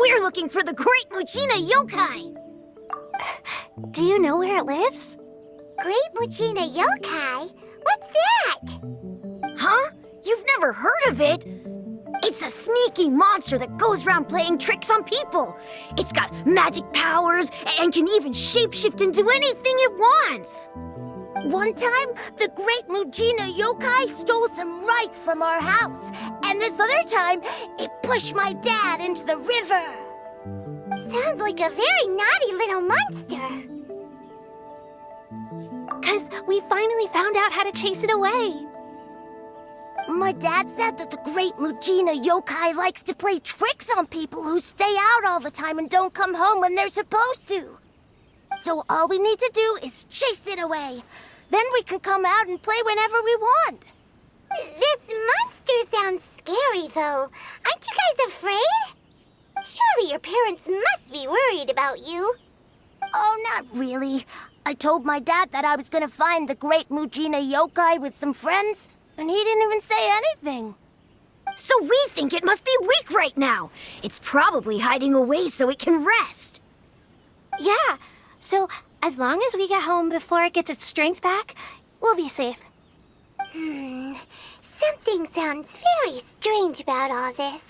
We're looking for the Great Muchina Yokai! Do you know where it lives? Great Muchina Yokai? What's that? Huh? You've never heard of it? It's a sneaky monster that goes around playing tricks on people. It's got magic powers and can even shapeshift into anything it wants. One time, the Great Muchina Yokai stole some rice from our house. And this other time, it pushed my dad into the river. Sounds like a very naughty little monster. 'Cause we finally found out how to chase it away. My dad said that the Great Muchina Yokai likes to play tricks on people who stay out all the time and don't come home when they're supposed to. So all we need to do is chase it away. Then we can come out and play whenever we want. This monster sounds scary, though. Aren't you guys afraid? Surely your parents must be worried about you. Oh, not really. I told my dad that I was gonna find the Great Muchina Yokai with some friends, and he didn't even say anything. So we think it must be weak right now. It's probably hiding away so it can rest. Yeah, so as long as we get home before it gets its strength back, we'll be safe. Something sounds very strange about all this,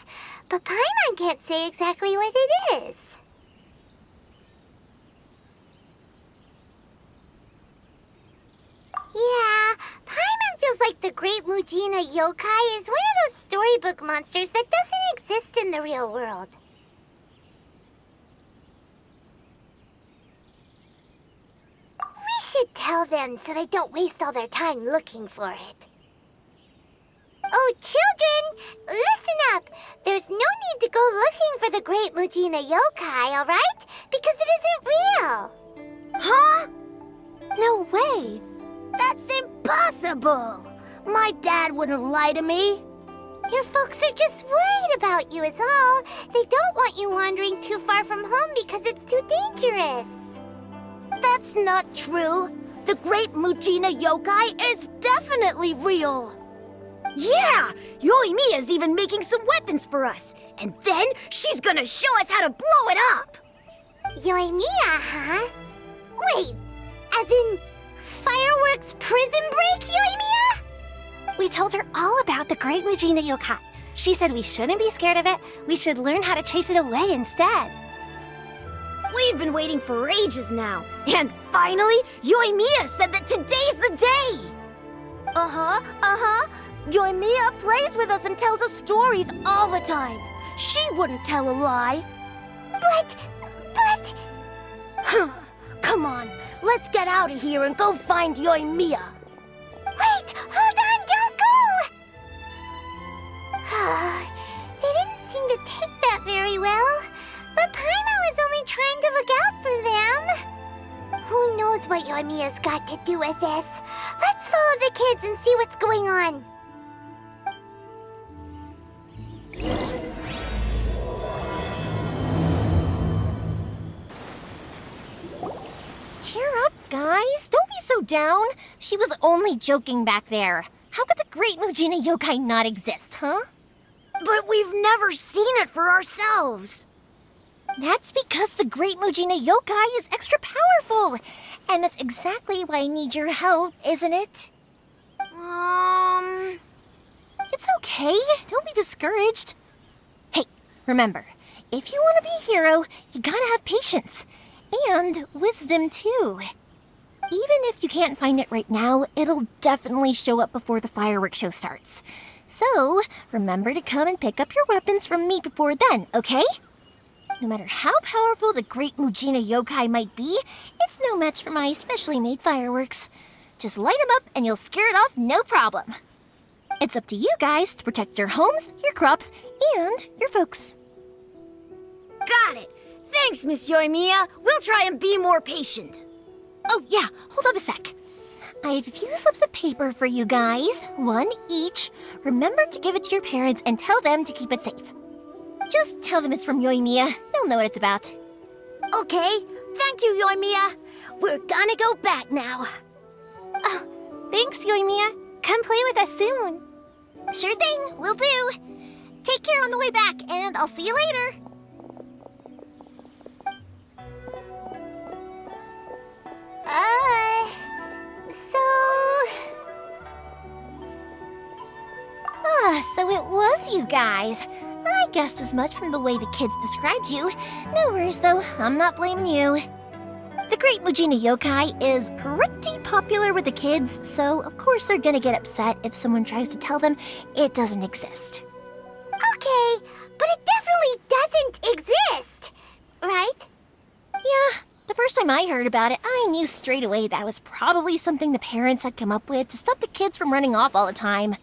but Paimon can't say exactly what it is. Yeah, Paimon feels like the Great Muchina Yokai is one of those storybook monsters that doesn't exist in the real world. We should tell them so they don't waste all their time looking for it. Oh, children, listen up. There's no need to go looking for the Great Muchina Yokai, all right? Because it isn't real. Huh? No way. That's impossible! My dad wouldn't lie to me. Your folks are just worried about you is all. They don't want you wandering too far from home because it's too dangerous. That's not true. The Great Muchina Yokai is definitely real. Yeah! Yoimiya's even making some weapons for us. And then she's gonna show us how to blow it up! Yoimiya, huh? Wait, as in fireworks prison break, Yoimiya? We told her all about the Great Muchina Yokai. She said we shouldn't be scared of it. We should learn how to chase it away instead. We've been waiting for ages now. And finally, Yoimiya said that today's the day! Uh-huh. Yoimiya plays with us and tells us stories all the time. She wouldn't tell a lie. But... Come on, let's get out of here and go find Yoimiya. Wait, hold on, don't go! They didn't seem to take that very well. But Paimon was only trying to look out for them. Who knows what Yoimiya's got to do with this? Let's follow the kids and see what's going on. Cheer up, guys. Don't be so down. She was only joking back there. How could the Great Muchina Yokai not exist, huh? But we've never seen it for ourselves. That's because the Great Muchina Yokai is extra powerful. And that's exactly why I need your help, isn't it? It's okay. Don't be discouraged. Hey, remember, if you want to be a hero, you gotta have patience. And wisdom, too. Even if you can't find it right now, it'll definitely show up before the fireworks show starts. So, remember to come and pick up your weapons from me before then, okay? No matter how powerful the Great Muchina Yokai might be, it's no match for my specially made fireworks. Just light them up and you'll scare it off no problem. It's up to you guys to protect your homes, your crops, and your folks. Got it. Thanks, Miss Yoimiya. We'll try and be more patient. Oh yeah, hold up a sec. I have a few slips of paper for you guys, one each. Remember to give it to your parents and tell them to keep it safe. Just tell them it's from Yoimiya. They'll know what it's about. Okay, thank you, Yoimiya. We're gonna go back now. Oh, thanks, Yoimiya. Come play with us soon. Sure thing, will do. Take care on the way back, and I'll see you later. So it was you guys. I guessed as much from the way the kids described you. No worries though, I'm not blaming you. The Great Mujina Yokai is pretty popular with the kids, so of course they're gonna get upset if someone tries to tell them it doesn't exist. Okay, but it definitely doesn't exist, right? Yeah, the first time I heard about it, I knew straight away that it was probably something the parents had come up with to stop the kids from running off all the time.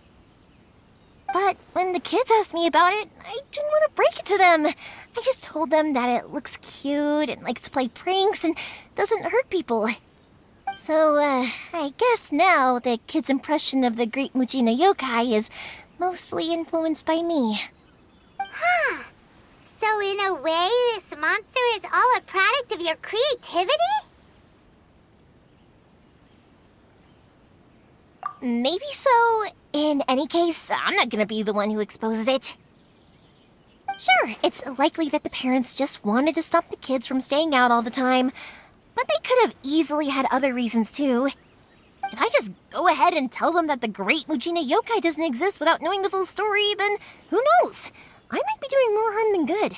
But when the kids asked me about it, I didn't want to break it to them. I just told them that it looks cute and likes to play pranks and doesn't hurt people. So, I guess now the kids' impression of the Great Mujina Yokai is mostly influenced by me. Huh. So in a way, this monster is all a product of your creativity? Maybe so. In any case, I'm not gonna be the one who exposes it. Sure, it's likely that the parents just wanted to stop the kids from staying out all the time, but they could have easily had other reasons too. If I just go ahead and tell them that the Great Mujina Yokai doesn't exist without knowing the full story, then who knows? I might be doing more harm than good.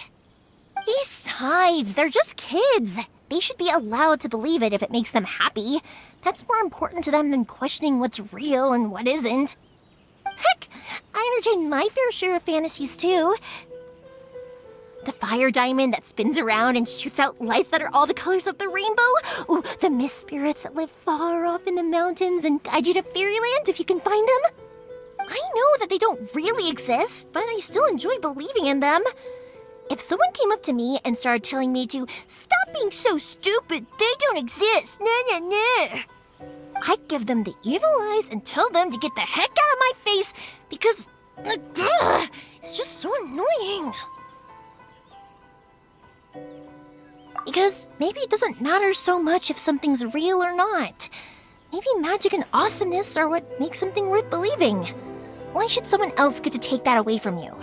Besides, they're just kids. They should be allowed to believe it if it makes them happy. That's more important to them than questioning what's real and what isn't. Heck, I entertain my fair share of fantasies too. The fire diamond that spins around and shoots out lights that are all the colors of the rainbow. Ooh, the mist spirits that live far off in the mountains and guide you to fairyland if you can find them. I know that they don't really exist, but I still enjoy believing in them. If someone came up to me and started telling me to stop being so stupid, they don't exist, I'd give them the evil eyes and tell them to get the heck out of my face because it's just so annoying. Because maybe it doesn't matter so much if something's real or not. Maybe magic and awesomeness are what makes something worth believing. Why should someone else get to take that away from you?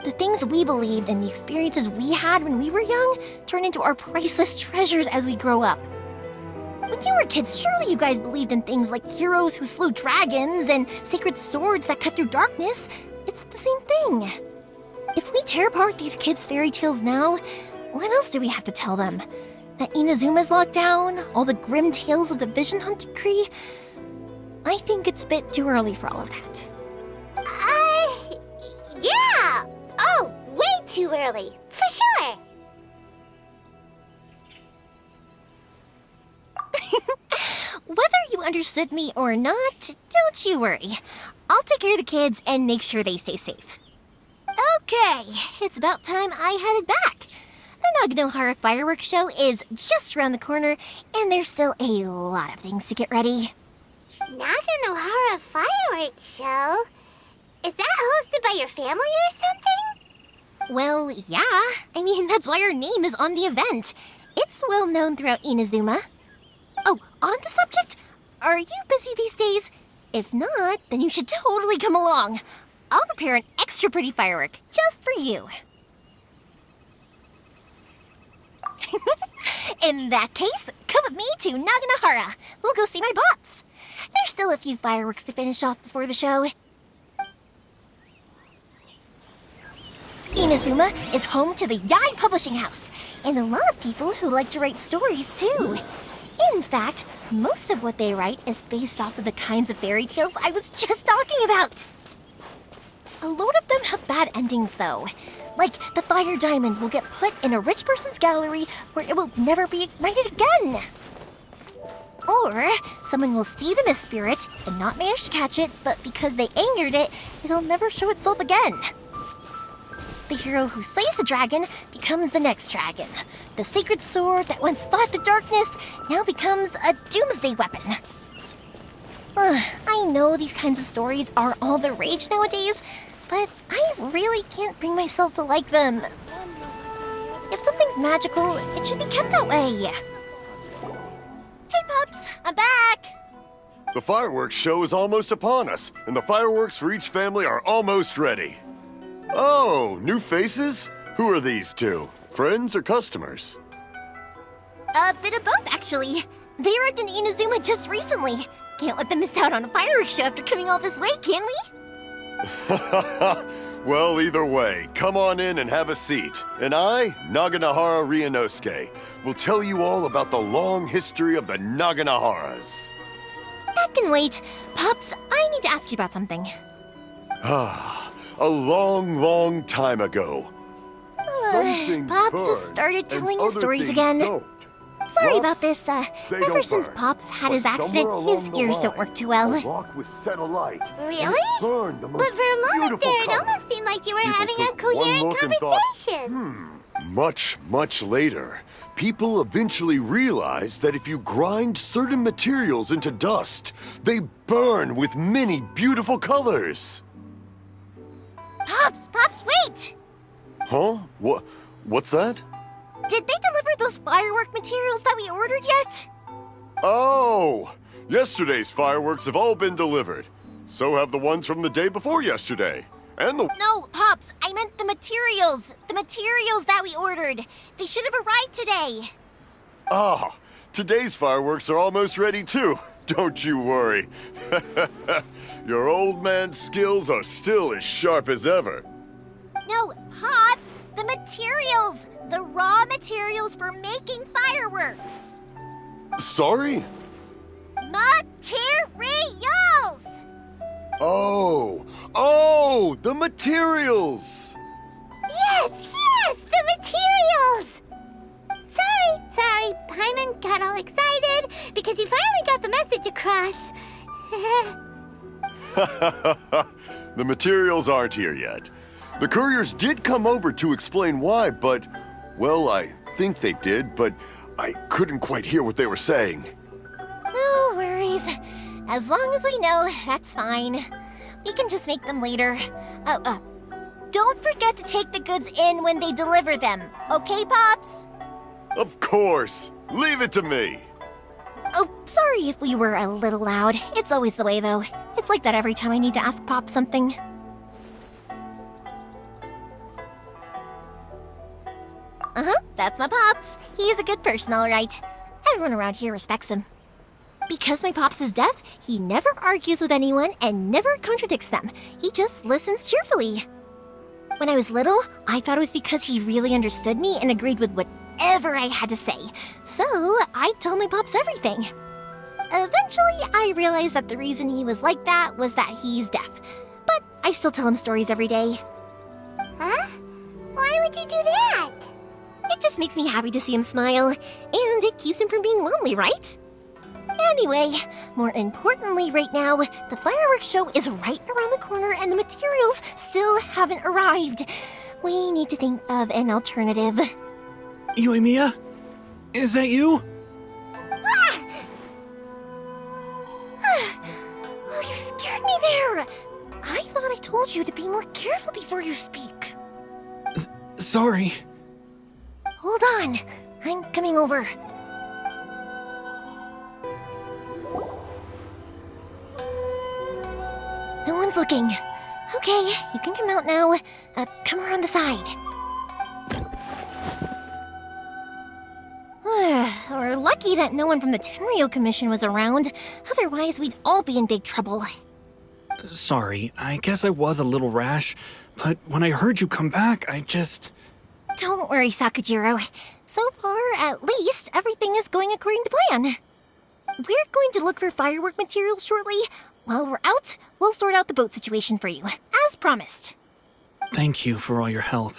The things we believed and the experiences we had when we were young turn into our priceless treasures as we grow up. When you were kids, surely you guys believed in things like heroes who slew dragons and sacred swords that cut through darkness. It's the same thing. If we tear apart these kids' fairy tales now, what else do we have to tell them? That Inazuma's locked down? All the grim tales of the Vision Hunt decree? I think it's a bit too early for all of that. Yeah! Oh, way too early, for sure! Whether you understood me or not, don't you worry. I'll take care of the kids and make sure they stay safe. Okay, it's about time I headed back. The Naganohara fireworks show is just around the corner, and there's still a lot of things to get ready. Naganohara fireworks show? Is that hosted by your family or something? Well, yeah. I mean, that's why our name is on the event. It's well known throughout Inazuma. Oh, on the subject, are you busy these days? If not, then you should totally come along. I'll prepare an extra pretty firework just for you. In that case, come with me to Naganohara. We'll go see my pops. There's still a few fireworks to finish off before the show. Inazuma is home to the Yai Publishing House, and a lot of people who like to write stories too. In fact, most of what they write is based off of the kinds of fairy tales I was just talking about. A lot of them have bad endings though. Like, the fire diamond will get put in a rich person's gallery where it will never be ignited again. Or, someone will see the mist spirit and not manage to catch it, but because they angered it, it'll never show itself again. The hero who slays the dragon becomes the next dragon. The sacred sword that once fought the darkness now becomes a doomsday weapon. I know these kinds of stories are all the rage nowadays, but I really can't bring myself to like them. If something's magical, it should be kept that way. Hey, pups, I'm back. The fireworks show is almost upon us, and the fireworks for each family are almost ready. Oh, new faces? Who are these two? Friends or customers? A bit of both, actually. They arrived in Inazuma just recently. Can't let them miss out on a fireworks show after coming all this way, can we? Well, either way, come on in and have a seat. And I, Naganahara Ryunosuke, will tell you all about the long history of the Naganaharas. That can wait. Pops, I need to ask you about something. A long, long time ago. Pops has started telling his stories again. Sorry about this. Ever since Pops had his accident, his ears don't work too well. Really? But for a moment there, it almost seemed like you were having a coherent conversation. Much, much later, people eventually realized that if you grind certain materials into dust, they burn with many beautiful colors. Pops, wait! Huh? What's that? Did they deliver those firework materials that we ordered yet? Oh! Yesterday's fireworks have all been delivered. So have the ones from the day before yesterday. And the... No, Pops, I meant the materials. The materials that we ordered. They should have arrived today. Ah, today's fireworks are almost ready too. Don't you worry. Your old man's skills are still as sharp as ever. No, Pops, the materials. The raw materials for making fireworks. Sorry? Materials! Oh, the materials! Yes, the materials! Sorry, Paimon got all excited because you finally got the message across. The materials aren't here yet. The couriers did come over to explain why, but, well, I think they did, but I couldn't quite hear what they were saying. No worries. As long as we know, that's fine. We can just make them later. Don't forget to take the goods in when they deliver them, okay, Pops? Of course. Leave it to me. Oh, sorry if we were a little loud. It's always the way, though. It's like that every time I need to ask Pop something. That's my Pops. He's a good person, all right. Everyone around here respects him. Because my Pops is deaf, he never argues with anyone and never contradicts them. He just listens cheerfully. When I was little, I thought it was because he really understood me and agreed with whatever I had to say. So I told my Pops everything. Eventually, I realized that the reason he was like that was that he's deaf. But I still tell him stories every day. Huh? Why would you do that? It just makes me happy to see him smile, and it keeps him from being lonely, right? Anyway, more importantly right now, the fireworks show is right around the corner and the materials still haven't arrived. We need to think of an alternative. Yoimiya? Is that you? Oh, you scared me there! I thought I told you to be more careful before you speak. Sorry. Hold on, I'm coming over. No one's looking. Okay, you can come out now. Come around the side. We're lucky that no one from the Tenryo Commission was around. Otherwise, we'd all be in big trouble. Sorry, I guess I was a little rash, but when I heard you come back, I just... Don't worry, Sakujiro. So far, at least, everything is going according to plan. We're going to look for firework materials shortly. While we're out, we'll sort out the boat situation for you, as promised. Thank you for all your help.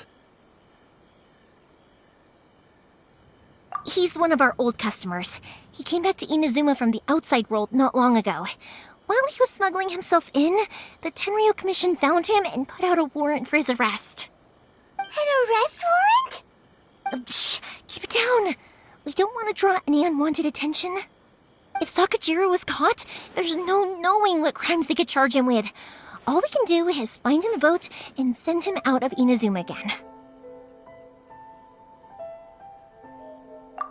He's one of our old customers. He came back to Inazuma from the outside world not long ago. While he was smuggling himself in, the Tenryo Commission found him and put out a warrant for his arrest. An arrest warrant? Shh! Keep it down! We don't want to draw any unwanted attention. If Sakujiro was caught, there's no knowing what crimes they could charge him with. All we can do is find him a boat and send him out of Inazuma again.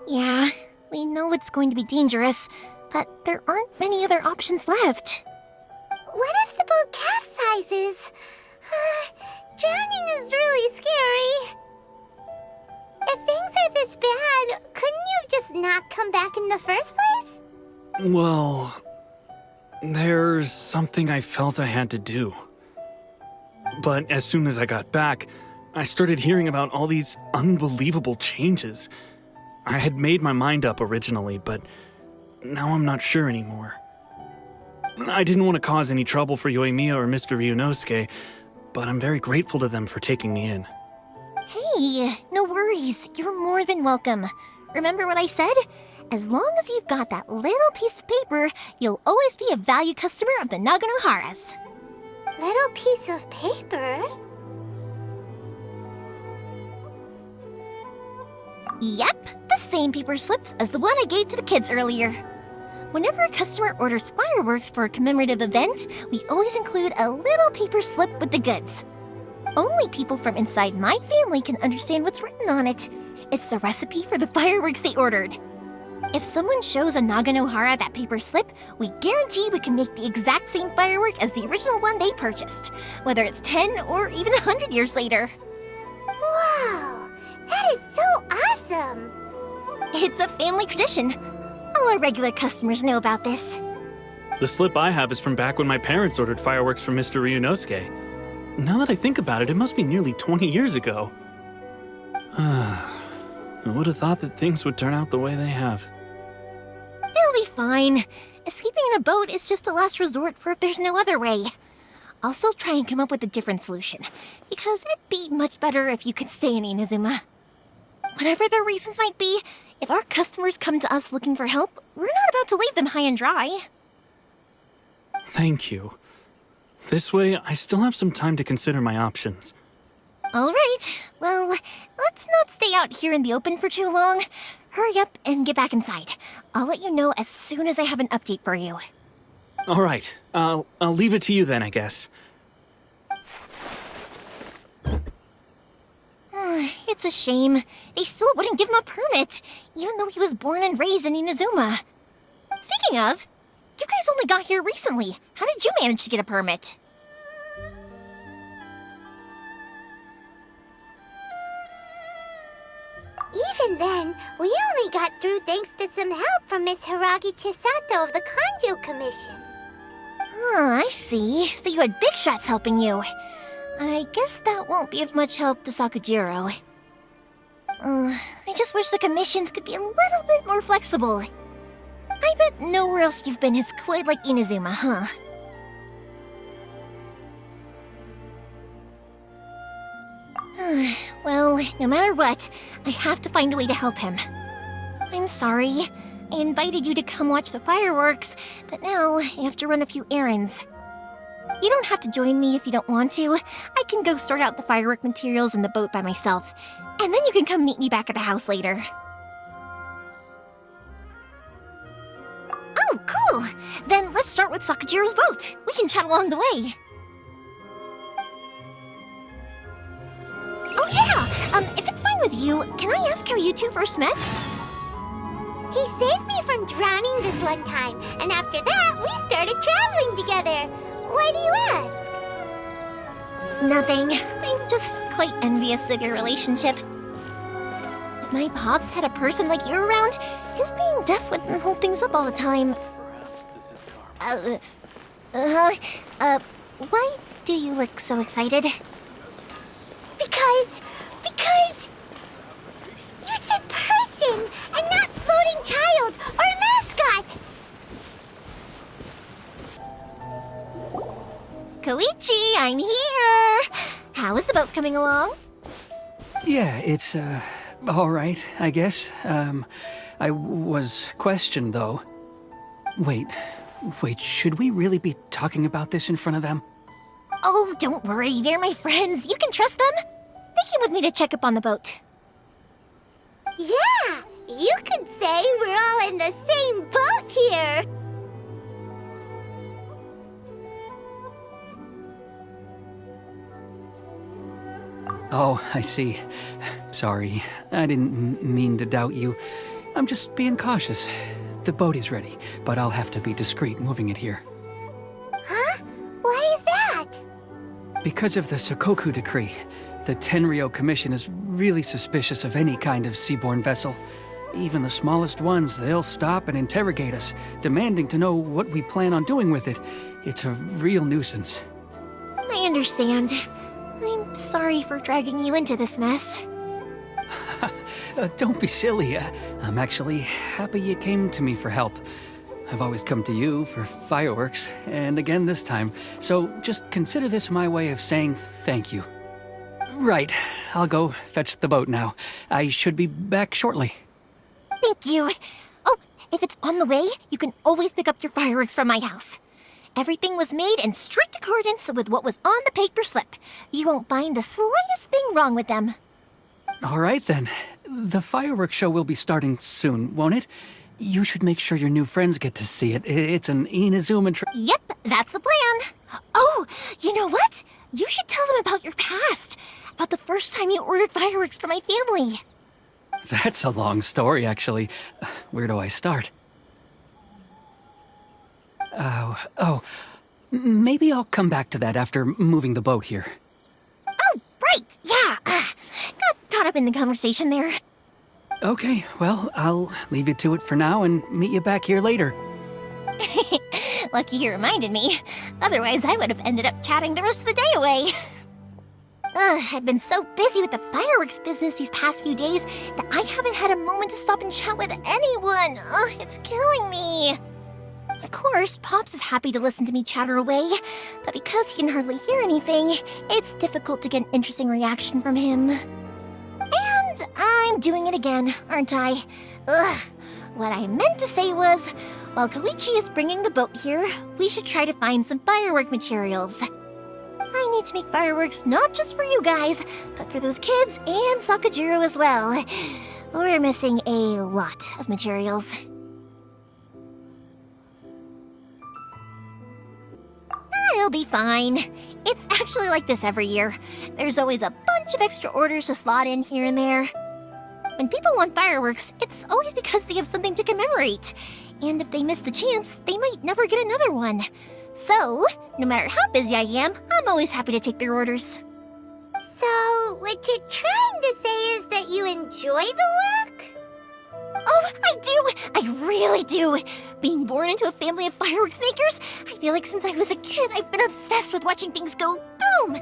Yeah, we know it's going to be dangerous, but there aren't many other options left. What if the boat capsizes? Drowning is really scary. If things are this bad, couldn't you just not come back in the first place? Well, there's something I felt I had to do. But as soon as I got back, I started hearing about all these unbelievable changes. I had made my mind up originally, but now I'm not sure anymore. I didn't want to cause any trouble for Yoimiya or Mr. Ryunosuke, but I'm very grateful to them for taking me in. Hey, no worries. You're more than welcome. Remember what I said? As long as you've got that little piece of paper, you'll always be a valued customer of the Naganoharas. Little piece of paper? Yep, the same paper slips as the one I gave to the kids earlier. Whenever a customer orders fireworks for a commemorative event, we always include a little paper slip with the goods. Only people from inside my family can understand what's written on it. It's the recipe for the fireworks they ordered. If someone shows a Naganohara that paper slip, we guarantee we can make the exact same firework as the original one they purchased, whether it's 10 or even 100 years later. Wow, that is so awesome! It's a family tradition. All our regular customers know about this. The slip I have is from back when my parents ordered fireworks for Mr. Ryunosuke. Now that I think about it, it must be nearly 20 years ago. I would have thought that things would turn out the way they have. It'll be fine. Escaping in a boat is just a last resort for if there's no other way. I'll still try and come up with a different solution, because it'd be much better if you could stay in Inazuma. Whatever their reasons might be, if our customers come to us looking for help, we're not about to leave them high and dry. Thank you. This way, I still have some time to consider my options. All right, well, let's not stay out here in the open for too long. Hurry up and get back inside. I'll let you know as soon as I have an update for you. All right, I'll leave it to you then, I guess. It's a shame. They still wouldn't give him a permit, even though he was born and raised in Inazuma. Speaking of, you guys only got here recently. How did you manage to get a permit? Even then, we only got through thanks to some help from Miss Hiragi Chisato of the Kanjo Commission. I see. So you had big shots helping you. I guess that won't be of much help to Sakujiro. I just wish the commissions could be a little bit more flexible. I bet nowhere else you've been is quite like Inazuma, huh? Well, no matter what, I have to find a way to help him. I'm sorry. I invited you to come watch the fireworks, but now I have to run a few errands. You don't have to join me if you don't want to. I can go sort out the firework materials in the boat by myself, and then you can come meet me back at the house later. Oh, cool! Then let's start with Sakujiro's boat. We can chat along the way. Oh yeah! If it's fine with you, can I ask how you two first met? He saved me from drowning this one time, and after that, we started traveling together. Why do you ask? Nothing. I'm just quite envious of your relationship. If my pops had a person like you around, his being deaf wouldn't hold things up all the time. Why do you look so excited? Because you said person and not floating child or mascot. Koichi, I'm here! How is the boat coming along? Yeah, it's, all right, I guess. I was questioned, though. Wait, should we really be talking about this in front of them? Oh, don't worry, they're my friends. You can trust them. They came with me to check up on the boat. Yeah, you could say we're all in the same boat here. Oh, I see. Sorry, I didn't mean to doubt you. I'm just being cautious. The boat is ready, but I'll have to be discreet moving it here. Huh? Why is that? Because of the Sokoku decree, the Tenryo Commission is really suspicious of any kind of seaborne vessel. Even the smallest ones, they'll stop and interrogate us, demanding to know what we plan on doing with it. It's a real nuisance. I understand. Sorry for dragging you into this mess. Don't be silly. I'm actually happy you came to me for help. I've always come to you for fireworks, and again this time. So just consider this my way of saying thank you. Right, I'll go fetch the boat now. I should be back shortly. Thank you. Oh, if it's on the way, you can always pick up your fireworks from my house. Everything was made in strict accordance with what was on the paper slip. You won't find the slightest thing wrong with them. All right then. The fireworks show will be starting soon, won't it? You should make sure your new friends get to see it. It's an Inazuma Yep, that's the plan. Oh, you know what? You should tell them about your past. About the first time you ordered fireworks for my family. That's a long story, actually. Where do I start? Maybe I'll come back to that after moving the boat here. Oh, right, yeah. Got caught up in the conversation there. Okay, well, I'll leave you to it for now and meet you back here later. Lucky you reminded me. Otherwise, I would have ended up chatting the rest of the day away. I've been so busy with the fireworks business these past few days that I haven't had a moment to stop and chat with anyone. It's killing me. Of course, Pops is happy to listen to me chatter away, but because he can hardly hear anything, it's difficult to get an interesting reaction from him. And I'm doing it again, aren't I? What I meant to say was, while Koichi is bringing the boat here, we should try to find some firework materials. I need to make fireworks not just for you guys, but for those kids and Sakajiro as well. We're missing a lot of materials. It'll be fine. It's actually like this every year. There's always a bunch of extra orders to slot in here and there. When people want fireworks, it's always because they have something to commemorate. And if they miss the chance, they might never get another one. So, no matter how busy I am, I'm always happy to take their orders. So, what you're trying to say is that you enjoy the work? Oh, I do! I really do! Being born into a family of fireworks makers, I feel like since I was a kid, I've been obsessed with watching things go boom!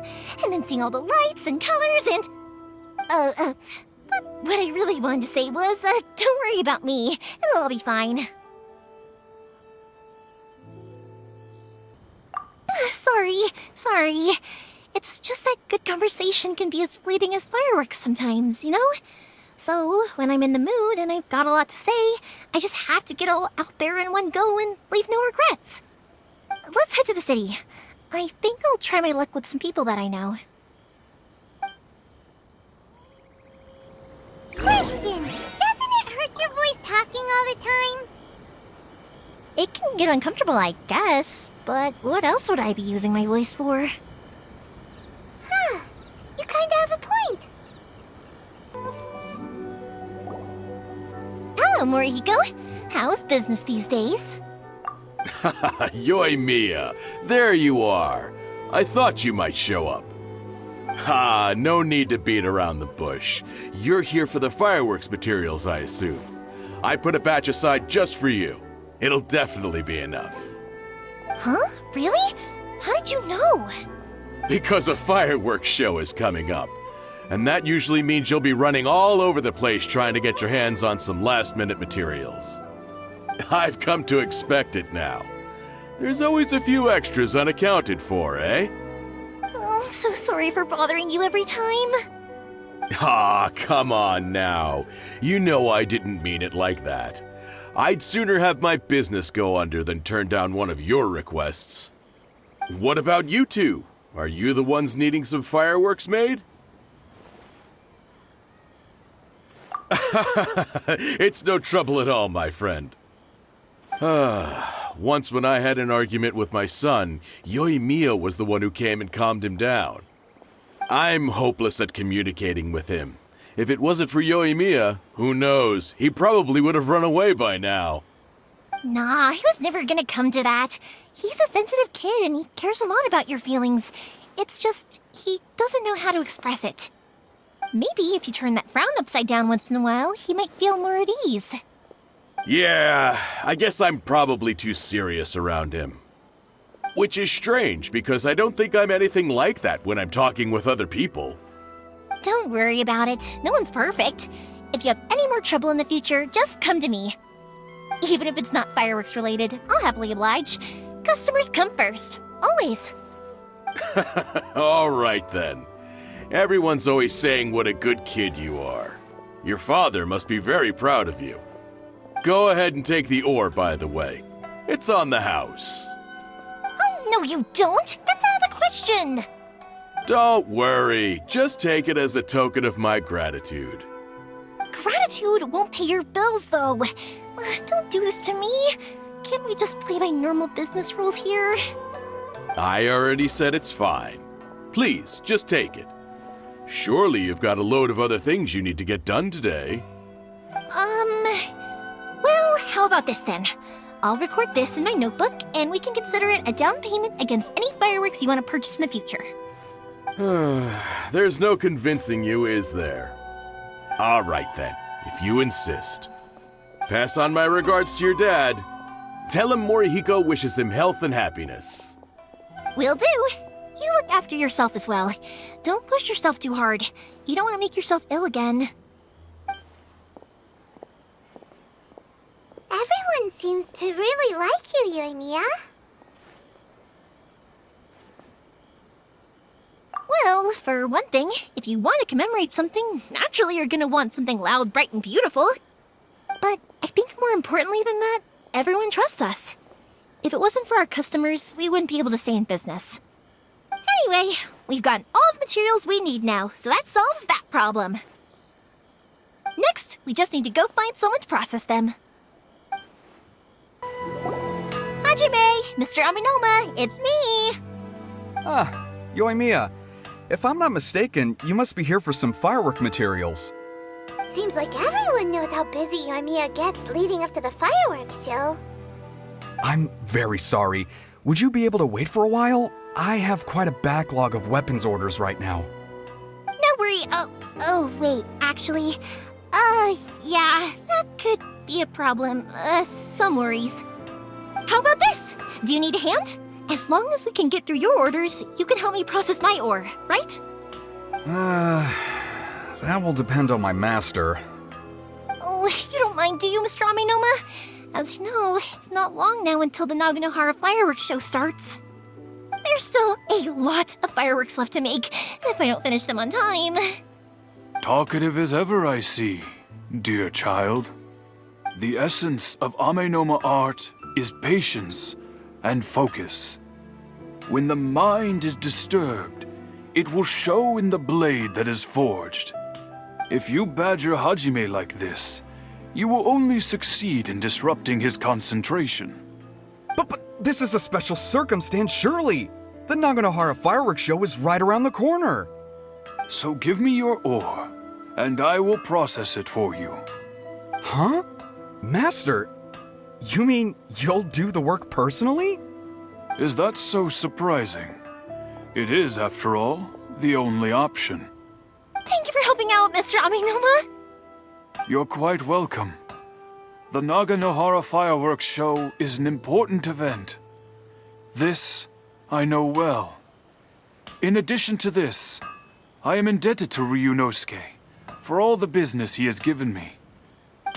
And then seeing all the lights and colors and... But what I really wanted to say was, don't worry about me. It'll all be fine. Sorry. It's just that good conversation can be as fleeting as fireworks sometimes, you know? So, when I'm in the mood and I've got a lot to say, I just have to get all out there in one go and leave no regrets. Let's head to the city. I think I'll try my luck with some people that I know. Question! Doesn't it hurt your voice talking all the time? It can get uncomfortable, I guess, but what else would I be using my voice for? Huh. You kinda have a point. Hello, Morihiko. How's business these days? Yoimiya, there you are. I thought you might show up. Ha, no need to beat around the bush. You're here for the fireworks materials, I assume. I put a batch aside just for you. It'll definitely be enough. Huh? Really? How did you know? Because a fireworks show is coming up. And that usually means you'll be running all over the place trying to get your hands on some last-minute materials. I've come to expect it now. There's always a few extras unaccounted for, eh? Oh, I'm so sorry for bothering you every time. Ah, come on now. You know I didn't mean it like that. I'd sooner have my business go under than turn down one of your requests. What about you two? Are you the ones needing some fireworks made? It's no trouble at all, my friend. Once when I had an argument with my son, Yoimiya was the one who came and calmed him down. I'm hopeless at communicating with him. If it wasn't for Yoimiya, who knows, he probably would have run away by now. Nah, he was never gonna come to that. He's a sensitive kid and he cares a lot about your feelings. It's just, he doesn't know how to express it. Maybe if you turn that frown upside down once in a while, he might feel more at ease. Yeah, I guess I'm probably too serious around him. Which is strange, because I don't think I'm anything like that when I'm talking with other people. Don't worry about it. No one's perfect. If you have any more trouble in the future, just come to me. Even if it's not fireworks related, I'll happily oblige. Customers come first. Always. All right then. Everyone's always saying what a good kid you are. Your father must be very proud of you. Go ahead and take the ore, by the way. It's on the house. Oh, no you don't! That's out of the question! Don't worry. Just take it as a token of my gratitude. Gratitude won't pay your bills, though. Don't do this to me. Can't we just play by normal business rules here? I already said it's fine. Please, just take it. Surely you've got a load of other things you need to get done today. Well, how about this then? I'll record this in my notebook, and we can consider it a down payment against any fireworks you want to purchase in the future. There's no convincing you, is there? All right then, if you insist. Pass on my regards to your dad. Tell him Morihiko wishes him health and happiness. Will do. You look after yourself as well. Don't push yourself too hard. You don't want to make yourself ill again. Everyone seems to really like you, Yoimiya. Well, for one thing, if you want to commemorate something, naturally you're gonna want something loud, bright, and beautiful. But I think more importantly than that, everyone trusts us. If it wasn't for our customers, we wouldn't be able to stay in business. Anyway, we've gotten all the materials we need now, so that solves that problem. Next, we just need to go find someone to process them. Hajime, Mr. Aminoma, it's me! Ah, Yoimiya. If I'm not mistaken, you must be here for some firework materials. Seems like everyone knows how busy Yoimiya gets leading up to the fireworks show. I'm very sorry. Would you be able to wait for a while? I have quite a backlog of weapons orders right now. No worry. Oh, wait, actually, yeah, that could be a problem. Some worries. How about this? Do you need a hand? As long as we can get through your orders, you can help me process my ore, right? That will depend on my master. Oh, you don't mind, do you, Mr. Aminoma? As you know, it's not long now until the Naganohara fireworks show starts. There's still a lot of fireworks left to make, if I don't finish them on time. Talkative as ever, I see, dear child. The essence of Amenoma art is patience and focus. When the mind is disturbed, it will show in the blade that is forged. If you badger Hajime like this, you will only succeed in disrupting his concentration. But this is a special circumstance, surely. The Naganohara fireworks show is right around the corner. So give me your ore, and I will process it for you. Huh? Master, you mean you'll do the work personally? Is that so surprising? It is, after all, the only option. Thank you for helping out, Mr. Aminoma. You're quite welcome. The Naganohara fireworks show is an important event. This I know well. In addition to this, I am indebted to Ryunosuke for all the business he has given me.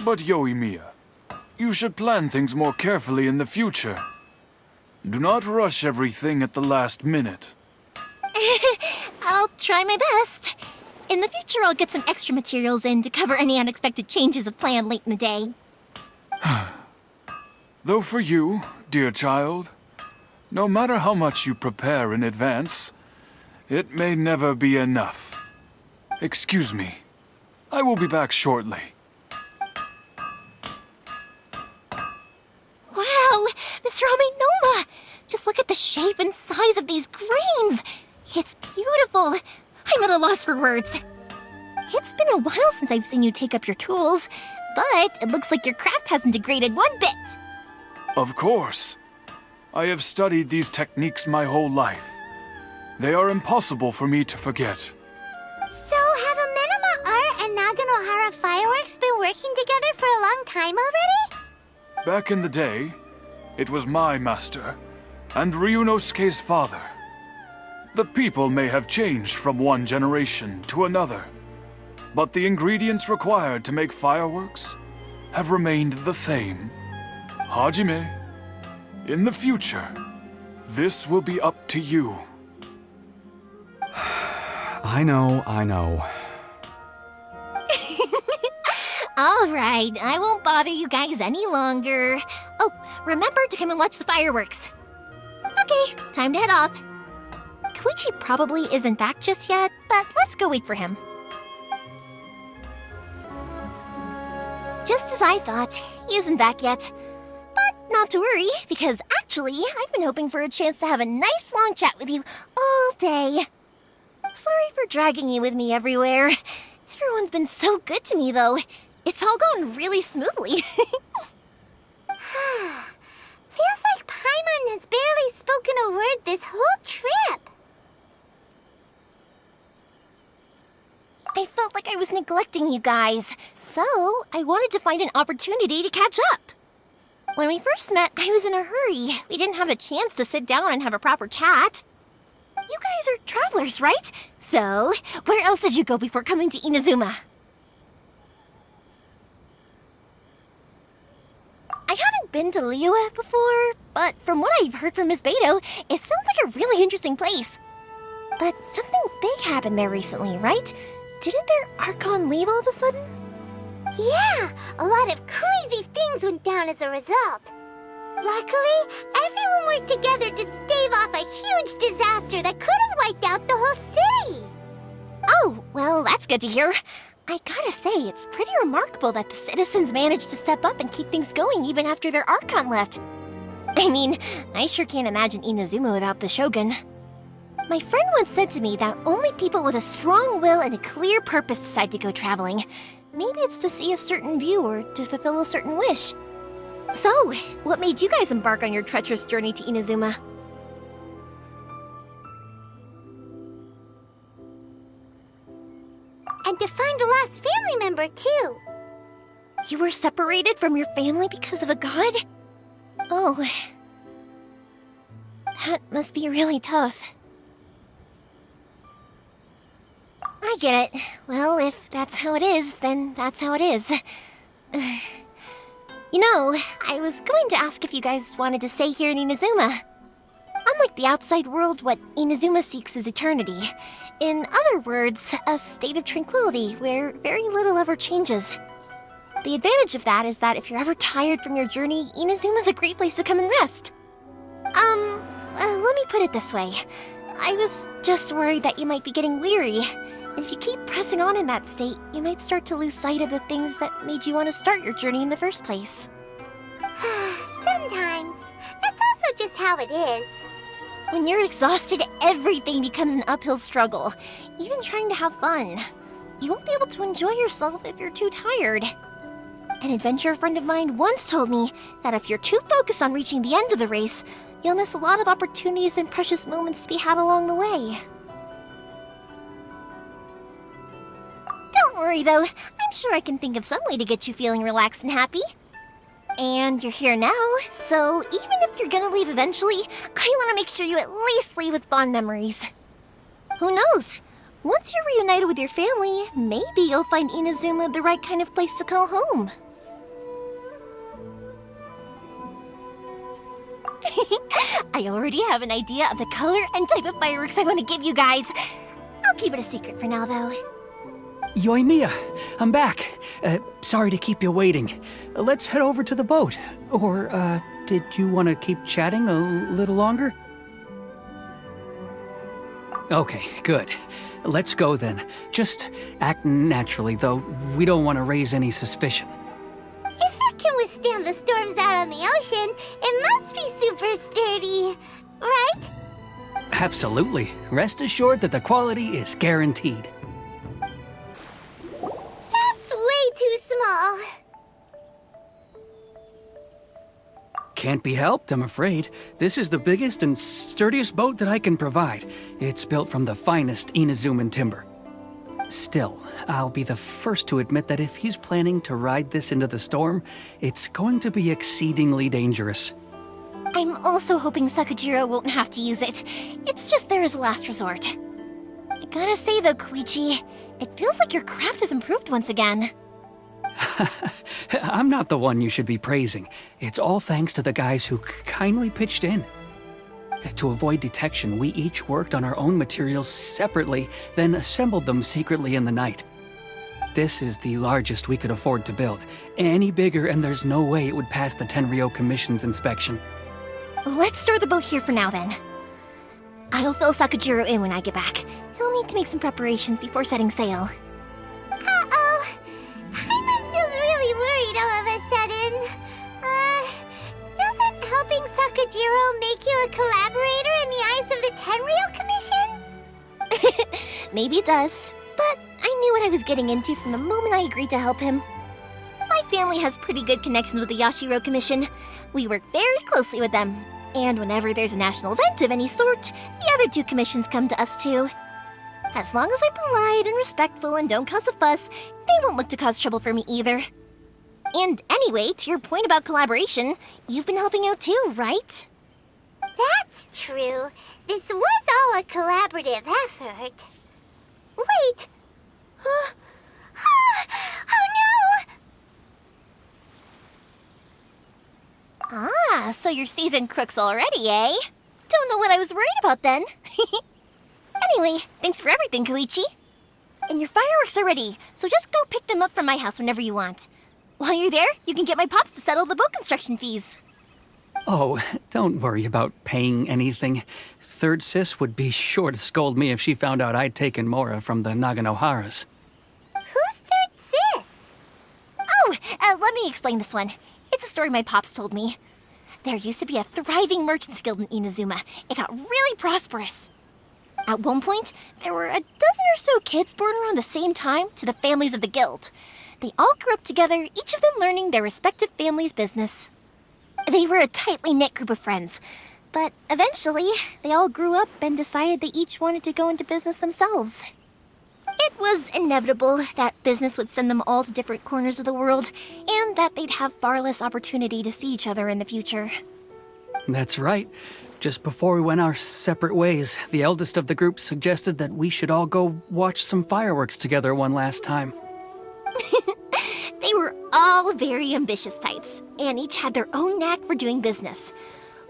But Yoimiya, you should plan things more carefully in the future. Do not rush everything at the last minute. I'll try my best. In the future, I'll get some extra materials in to cover any unexpected changes of plan late in the day. Though for you, dear child, no matter how much you prepare in advance, it may never be enough. Excuse me. I will be back shortly. Wow, Mr. Aminoma! Just look at the shape and size of these grains! It's beautiful! I'm at a loss for words. It's been a while since I've seen you take up your tools, but it looks like your craft hasn't degraded one bit. Of course. I have studied these techniques my whole life. They are impossible for me to forget. So have Amenoma Art and Naganohara Fireworks been working together for a long time already? Back in the day, it was my master, and Ryunosuke's father. The people may have changed from one generation to another, but the ingredients required to make fireworks have remained the same. Hajime, in the future, this will be up to you. I know. All right, I won't bother you guys any longer. Oh, remember to come and watch the fireworks. Okay, time to head off. Koichi probably isn't back just yet, but let's go wait for him. Just as I thought, he isn't back yet. But not to worry, because actually, I've been hoping for a chance to have a nice long chat with you all day. Sorry for dragging you with me everywhere. Everyone's been so good to me, though. It's all gone really smoothly. Feels like Paimon has barely spoken a word this whole trip. I felt like I was neglecting you guys, so I wanted to find an opportunity to catch up. When we first met, I was in a hurry. We didn't have the chance to sit down and have a proper chat. You guys are travelers, right? So, where else did you go before coming to Inazuma? I haven't been to Liyue before, but from what I've heard from Miss Beto, it sounds like a really interesting place. But something big happened there recently, right? Didn't their Archon leave all of a sudden? Yeah, a lot of crazy things went down as a result. Luckily, everyone worked together to stave off a huge disaster that could have wiped out the whole city. Oh, well, that's good to hear. I gotta say, it's pretty remarkable that the citizens managed to step up and keep things going even after their Archon left. I mean, I sure can't imagine Inazuma without the Shogun. My friend once said to me that only people with a strong will and a clear purpose decide to go traveling. Maybe it's to see a certain view or to fulfill a certain wish. So, what made you guys embark on your treacherous journey to Inazuma? And to find a lost family member, too. You were separated from your family because of a god? Oh. That must be really tough. I get it. Well, if that's how it is, then that's how it is. You know, I was going to ask if you guys wanted to stay here in Inazuma. Unlike the outside world, what Inazuma seeks is eternity. In other words, a state of tranquility where very little ever changes. The advantage of that is that if you're ever tired from your journey, Inazuma's a great place to come and rest. Let me put it this way. I was just worried that you might be getting weary. And if you keep pressing on in that state, you might start to lose sight of the things that made you want to start your journey in the first place. Sometimes. That's also just how it is. When you're exhausted, everything becomes an uphill struggle. Even trying to have fun. You won't be able to enjoy yourself if you're too tired. An adventurer friend of mine once told me that if you're too focused on reaching the end of the race, you'll miss a lot of opportunities and precious moments to be had along the way. Don't worry though, I'm sure I can think of some way to get you feeling relaxed and happy. And you're here now, so even if you're gonna leave eventually, I want to make sure you at least leave with fond memories. Who knows? Once you're reunited with your family, maybe you'll find Inazuma the right kind of place to call home. I already have an idea of the color and type of fireworks I want to give you guys. I'll keep it a secret for now, though. Yoimiya, I'm back. Sorry to keep you waiting. Let's head over to the boat. Or, did you want to keep chatting a little longer? Okay, good. Let's go then. Just act naturally, though we don't want to raise any suspicion. If it can withstand the storms out on the ocean, it must be super sturdy, right? Absolutely. Rest assured that the quality is guaranteed. That's way too small. Can't be helped, I'm afraid. This is the biggest and sturdiest boat that I can provide. It's built from the finest Inazuman timber. Still, I'll be the first to admit that if he's planning to ride this into the storm, it's going to be exceedingly dangerous. I'm also hoping Sakajiro won't have to use it. It's just there as a last resort. I gotta say though, Koichi, it feels like your craft has improved once again. I'm not the one you should be praising. It's all thanks to the guys who kindly pitched in. To avoid detection, we each worked on our own materials separately, then assembled them secretly in the night. This is the largest we could afford to build. Any bigger and there's no way it would pass the Tenryou Commission's inspection. Let's store the boat here for now then. I'll fill Sakajiro in when I get back. He'll need to make some preparations before setting sail. Uh-oh. Paimon feels really worried all of a sudden. Doesn't helping Sakajiro make you a collaborator in the eyes of the Tenryou Commission? Maybe it does, but I knew what I was getting into from the moment I agreed to help him. My family has pretty good connections with the Yashiro Commission. We work very closely with them. And whenever there's a national event of any sort, the other two commissions come to us too. As long as I'm polite and respectful and don't cause a fuss, they won't look to cause trouble for me either. And anyway, to your point about collaboration, you've been helping out too, right? That's true. This was all a collaborative effort. Wait! Oh no! Ah, so you're seasoned crooks already, eh? Don't know what I was worried about then. Anyway, thanks for everything, Koichi. And your fireworks are ready, so just go pick them up from my house whenever you want. While you're there, you can get my pops to settle the boat construction fees. Oh, don't worry about paying anything. Third Sis would be sure to scold me if she found out I'd taken Mora from the Naganoharas. Who's Third Sis? Oh, let me explain this one. It's a story my pops told me. There used to be a thriving merchants guild in Inazuma. It got really prosperous. At one point, there were a dozen or so kids born around the same time to the families of the guild. They all grew up together, each of them learning their respective family's business. They were a tightly knit group of friends, but eventually, they all grew up and decided they each wanted to go into business themselves. It was inevitable that business would send them all to different corners of the world, and that they'd have far less opportunity to see each other in the future. That's right. Just before we went our separate ways, the eldest of the group suggested that we should all go watch some fireworks together one last time. They were all very ambitious types, and each had their own knack for doing business.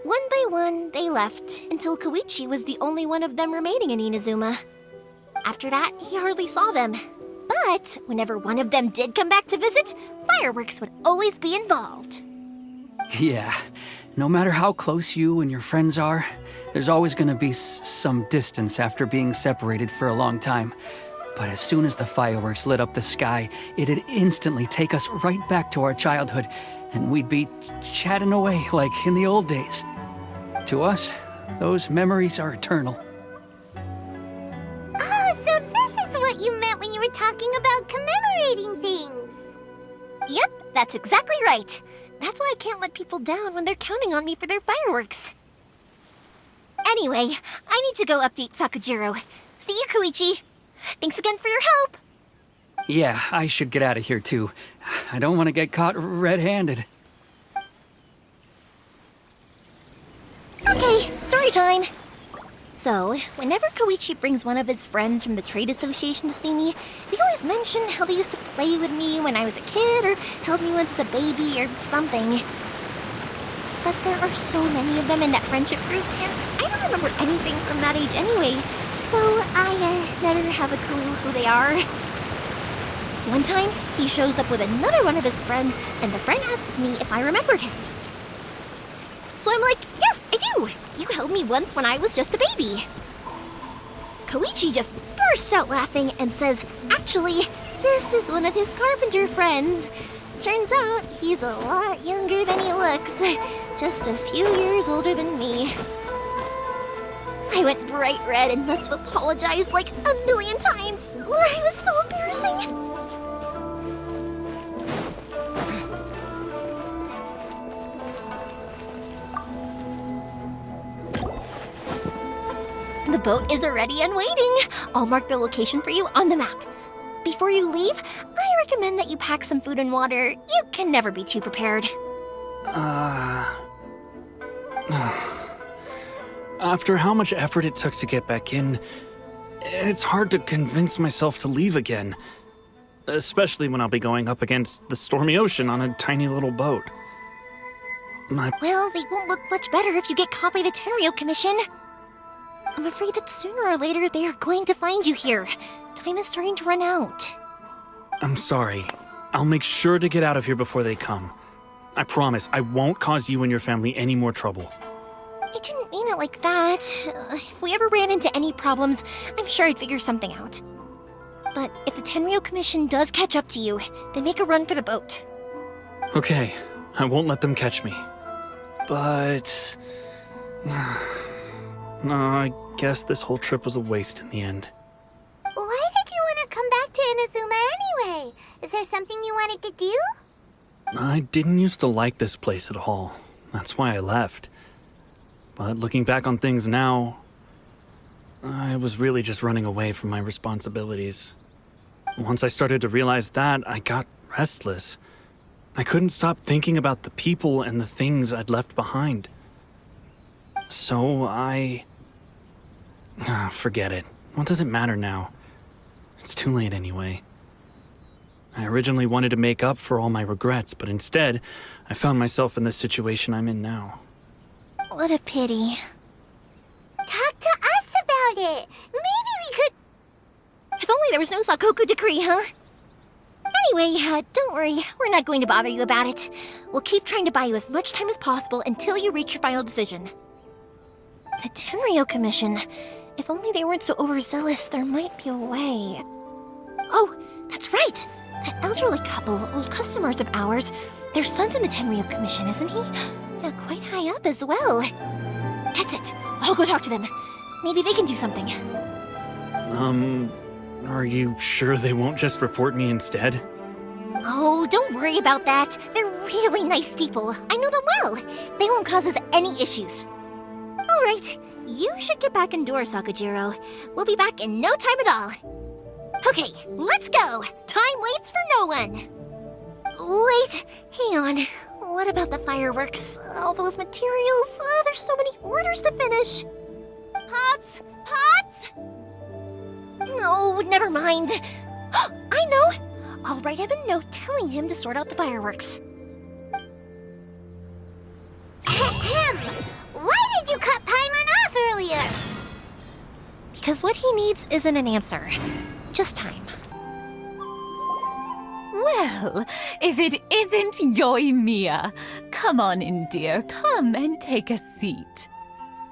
One by one, they left, until Koichi was the only one of them remaining in Inazuma. After that, he hardly saw them. But whenever one of them did come back to visit, fireworks would always be involved. Yeah, no matter how close you and your friends are, there's always gonna be some distance after being separated for a long time. But as soon as the fireworks lit up the sky, it'd instantly take us right back to our childhood, and we'd be chatting away like in the old days. To us, those memories are eternal. Oh, so this is what you meant when you were talking about commemorating things. Yep, that's exactly right. That's why I can't let people down when they're counting on me for their fireworks. Anyway, I need to go update Sakajiro. See you, Koichi. Thanks again for your help. Yeah, I should get out of here too. I don't want to get caught red-handed. Okay, story time. So, whenever Koichi brings one of his friends from the trade association to see me, they always mention how they used to play with me when I was a kid or held me once as a baby or something. But there are so many of them in that friendship group, and I don't remember anything from that age anyway, so I never have a clue who they are. One time, he shows up with another one of his friends, and the friend asks me if I remembered him. So I'm like, yes, I do! You held me once when I was just a baby. Koichi just bursts out laughing and says, actually, this is one of his carpenter friends. Turns out he's a lot younger than he looks, just a few years older than me. I went bright red and must have apologized like a million times. It was so embarrassing. The boat is ready and waiting. I'll mark the location for you on the map. Before you leave, I recommend that you pack some food and water. You can never be too prepared. After how much effort it took to get back in, it's hard to convince myself to leave again. Especially when I'll be going up against the stormy ocean on a tiny little boat. Well, they won't look much better if you get caught by the Tenryou Commission. I'm afraid that sooner or later they are going to find you here. Time is starting to run out. I'm sorry. I'll make sure to get out of here before they come. I promise I won't cause you and your family any more trouble. I didn't mean it like that. If we ever ran into any problems, I'm sure I'd figure something out. But if the Tenryou Commission does catch up to you, then make a run for the boat. Okay, I won't let them catch me. But... no, I guess this whole trip was a waste in the end. Why did you want to come back to Inazuma anyway? Is there something you wanted to do? I didn't used to like this place at all. That's why I left. But looking back on things now, I was really just running away from my responsibilities. Once I started to realize that, I got restless. I couldn't stop thinking about the people and the things I'd left behind. So forget it. What does it matter now? It's too late anyway. I originally wanted to make up for all my regrets, but instead, I found myself in the situation I'm in now. What a pity. Talk to us about it. Maybe we could... If only there was no Sakoku decree, huh? Anyway, don't worry. We're not going to bother you about it. We'll keep trying to buy you as much time as possible until you reach your final decision. The Tenryou Commission. If only they weren't so overzealous, there might be a way. Oh, that's right! That elderly couple, old customers of ours, their son's in the Tenryou Commission, isn't he? Yeah, quite high up as well. That's it. I'll go talk to them. Maybe they can do something. Are you sure they won't just report me instead? Oh, don't worry about that. They're really nice people. I know them well. They won't cause us any issues. All right, you should get back indoors, Sakujiro. We'll be back in no time at all. Okay, let's go. Time waits for no one. Wait, hang on. What about the fireworks? All those materials? There's so many orders to finish. Pops! Pops! No, never mind. I know. I'll write him a note telling him to sort out the fireworks. Ahem! Why did you cut Paimon off earlier? Because what he needs isn't an answer, just time. Well, if it isn't Yoimiya, come on in, dear. Come and take a seat.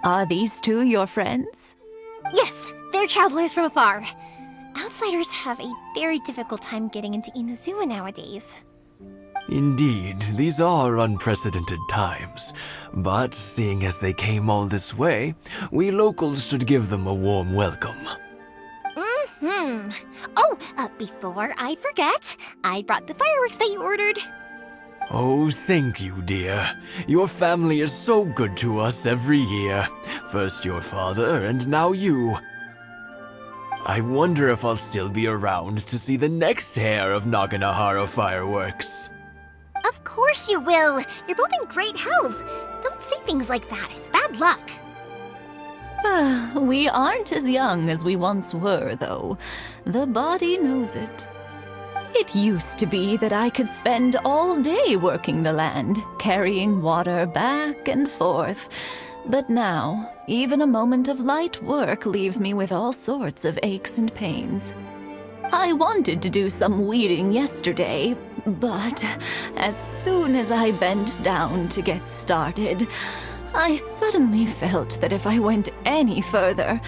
Are these two your friends? Yes, they're travelers from afar. Outsiders have a very difficult time getting into Inazuma nowadays. Indeed, these are unprecedented times. But seeing as they came all this way, we locals should give them a warm welcome. Oh, before I forget, I brought the fireworks that you ordered. Oh, thank you, dear. Your family is so good to us every year. First your father, and now you. I wonder if I'll still be around to see the next hair of Naganohara fireworks. Of course you will. You're both in great health. Don't say things like that. It's bad luck. We aren't as young as we once were, though. The body knows it. It used to be that I could spend all day working the land, carrying water back and forth. But now, even a moment of light work leaves me with all sorts of aches and pains. I wanted to do some weeding yesterday, but as soon as I bent down to get started, I suddenly felt that if I went any further,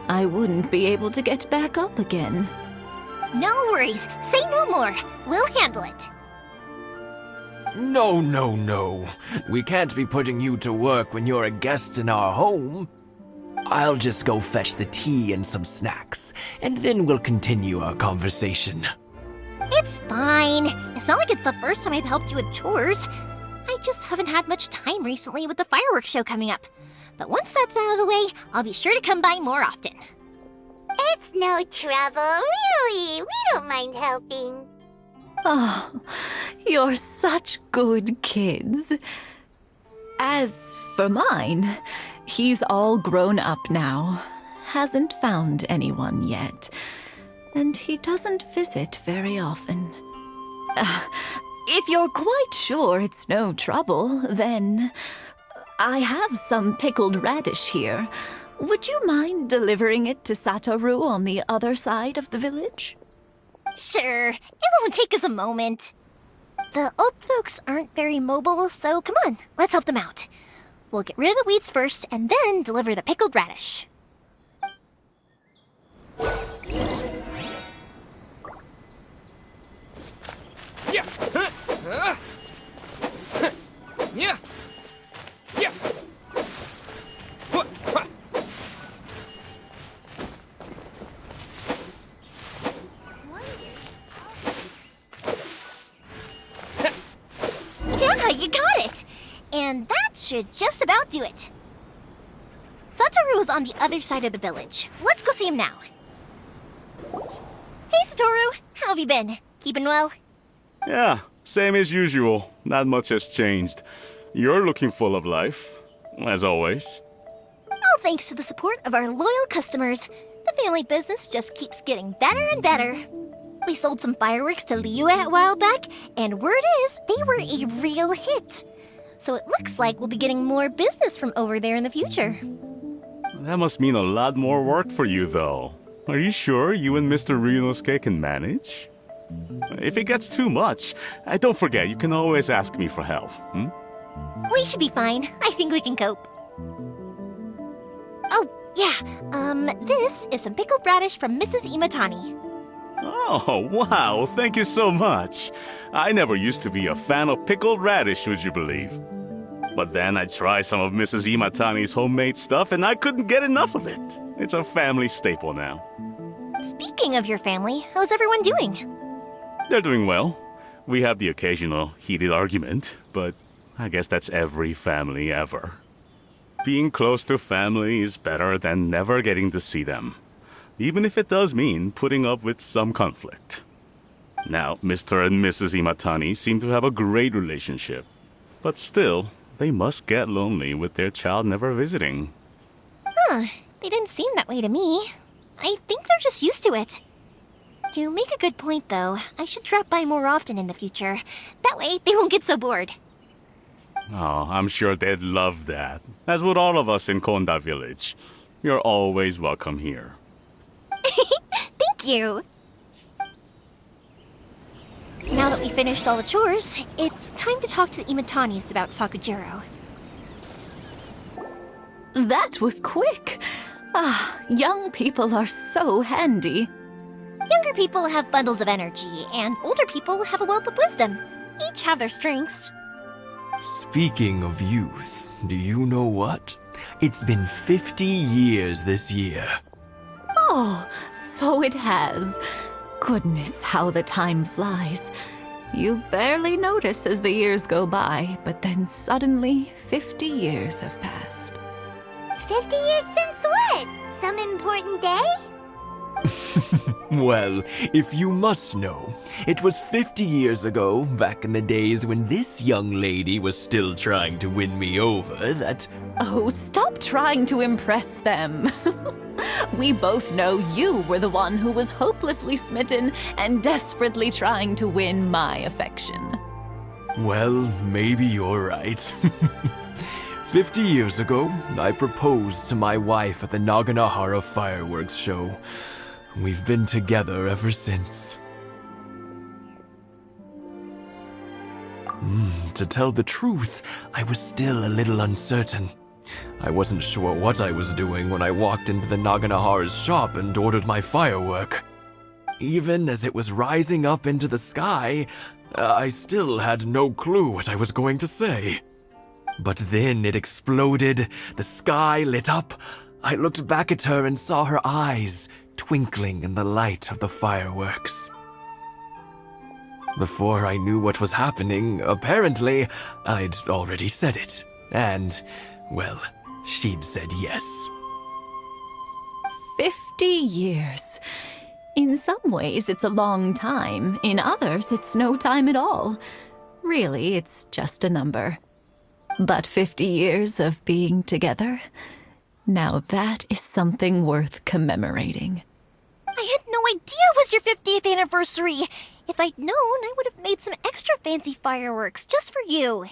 I wouldn't be able to get back up again. No worries. Say no more. We'll handle it. No, no, no. We can't be putting you to work when you're a guest in our home. I'll just go fetch the tea and some snacks, and then we'll continue our conversation. It's fine. It's not like it's the first time I've helped you with chores. I just haven't had much time recently with the fireworks show coming up. But once that's out of the way, I'll be sure to come by more often. It's no trouble, really. We don't mind helping. Oh, you're such good kids. As for mine, He's all grown up now, hasn't found anyone yet, and he doesn't visit very often. If you're quite sure it's no trouble, then I have some pickled radish here. Would you mind delivering it to Satoru on the other side of the village? Sure, it won't take us a moment. The old folks aren't very mobile, so come on, let's help them out. We'll get rid of the weeds first and then deliver the pickled radish. Yeah, you got it! And that should just about do it. Satoru is on the other side of the village. Let's go see him now. Hey, Satoru! How have you been? Keeping well? Yeah, same as usual. Not much has changed. You're looking full of life, as always. All thanks to the support of our loyal customers, the family business just keeps getting better and better. We sold some fireworks to Liyue a while back, and word is they were a real hit. So it looks like we'll be getting more business from over there in the future. That must mean a lot more work for you, though. Are you sure you and Mr. Ryunosuke can manage? If it gets too much, don't forget, you can always ask me for help, We should be fine. I think we can cope. Oh, yeah. This is some pickled radish from Mrs. Imatani. Oh, wow, thank you so much. I never used to be a fan of pickled radish, would you believe? But then I tried some of Mrs. Imatani's homemade stuff and I couldn't get enough of it. It's a family staple now. Speaking of your family, how's everyone doing? They're doing well. We have the occasional heated argument, but I guess that's every family ever. Being close to family is better than never getting to see them, even if it does mean putting up with some conflict. Now, Mr. and Mrs. Imatani seem to have a great relationship, but still, they must get lonely with their child never visiting. Huh, they didn't seem that way to me. I think they're just used to it. You make a good point, though. I should drop by more often in the future. That way, they won't get so bored. Oh, I'm sure they'd love that, as would all of us in Konda Village. You're always welcome here. Thank you! Now that we finished all the chores, it's time to talk to the Imatanis about Sakujiro. That was quick. Young people are so handy. Younger people have bundles of energy, and older people have a wealth of wisdom. Each have their strengths. Speaking of youth, do you know what? It's been 50 years this year. Oh, so it has. Goodness, how the time flies. You barely notice as the years go by, but then suddenly 50 years have passed. 50 years since what? Some important day? Well, if you must know, it was 50 years ago, back in the days when this young lady was still trying to win me over, that... Oh, stop trying to impress them. We both know you were the one who was hopelessly smitten and desperately trying to win my affection. Well, maybe you're right. 50 years ago, I proposed to my wife at the Naganohara fireworks show. We've been together ever since. To tell the truth, I was still a little uncertain. I wasn't sure what I was doing when I walked into the Naganohara's shop and ordered my firework. Even as it was rising up into the sky, I still had no clue what I was going to say. But then it exploded, the sky lit up. I looked back at her and saw her eyes twinkling in the light of the fireworks. Before I knew what was happening, apparently, I'd already said it. And, well, she'd said yes. 50 years. In some ways, it's a long time. In others, it's no time at all. Really, it's just a number. But 50 years of being together, Now that is something worth commemorating. I had no idea it was your 50th anniversary. If I'd known, I would have made some extra fancy fireworks just for you.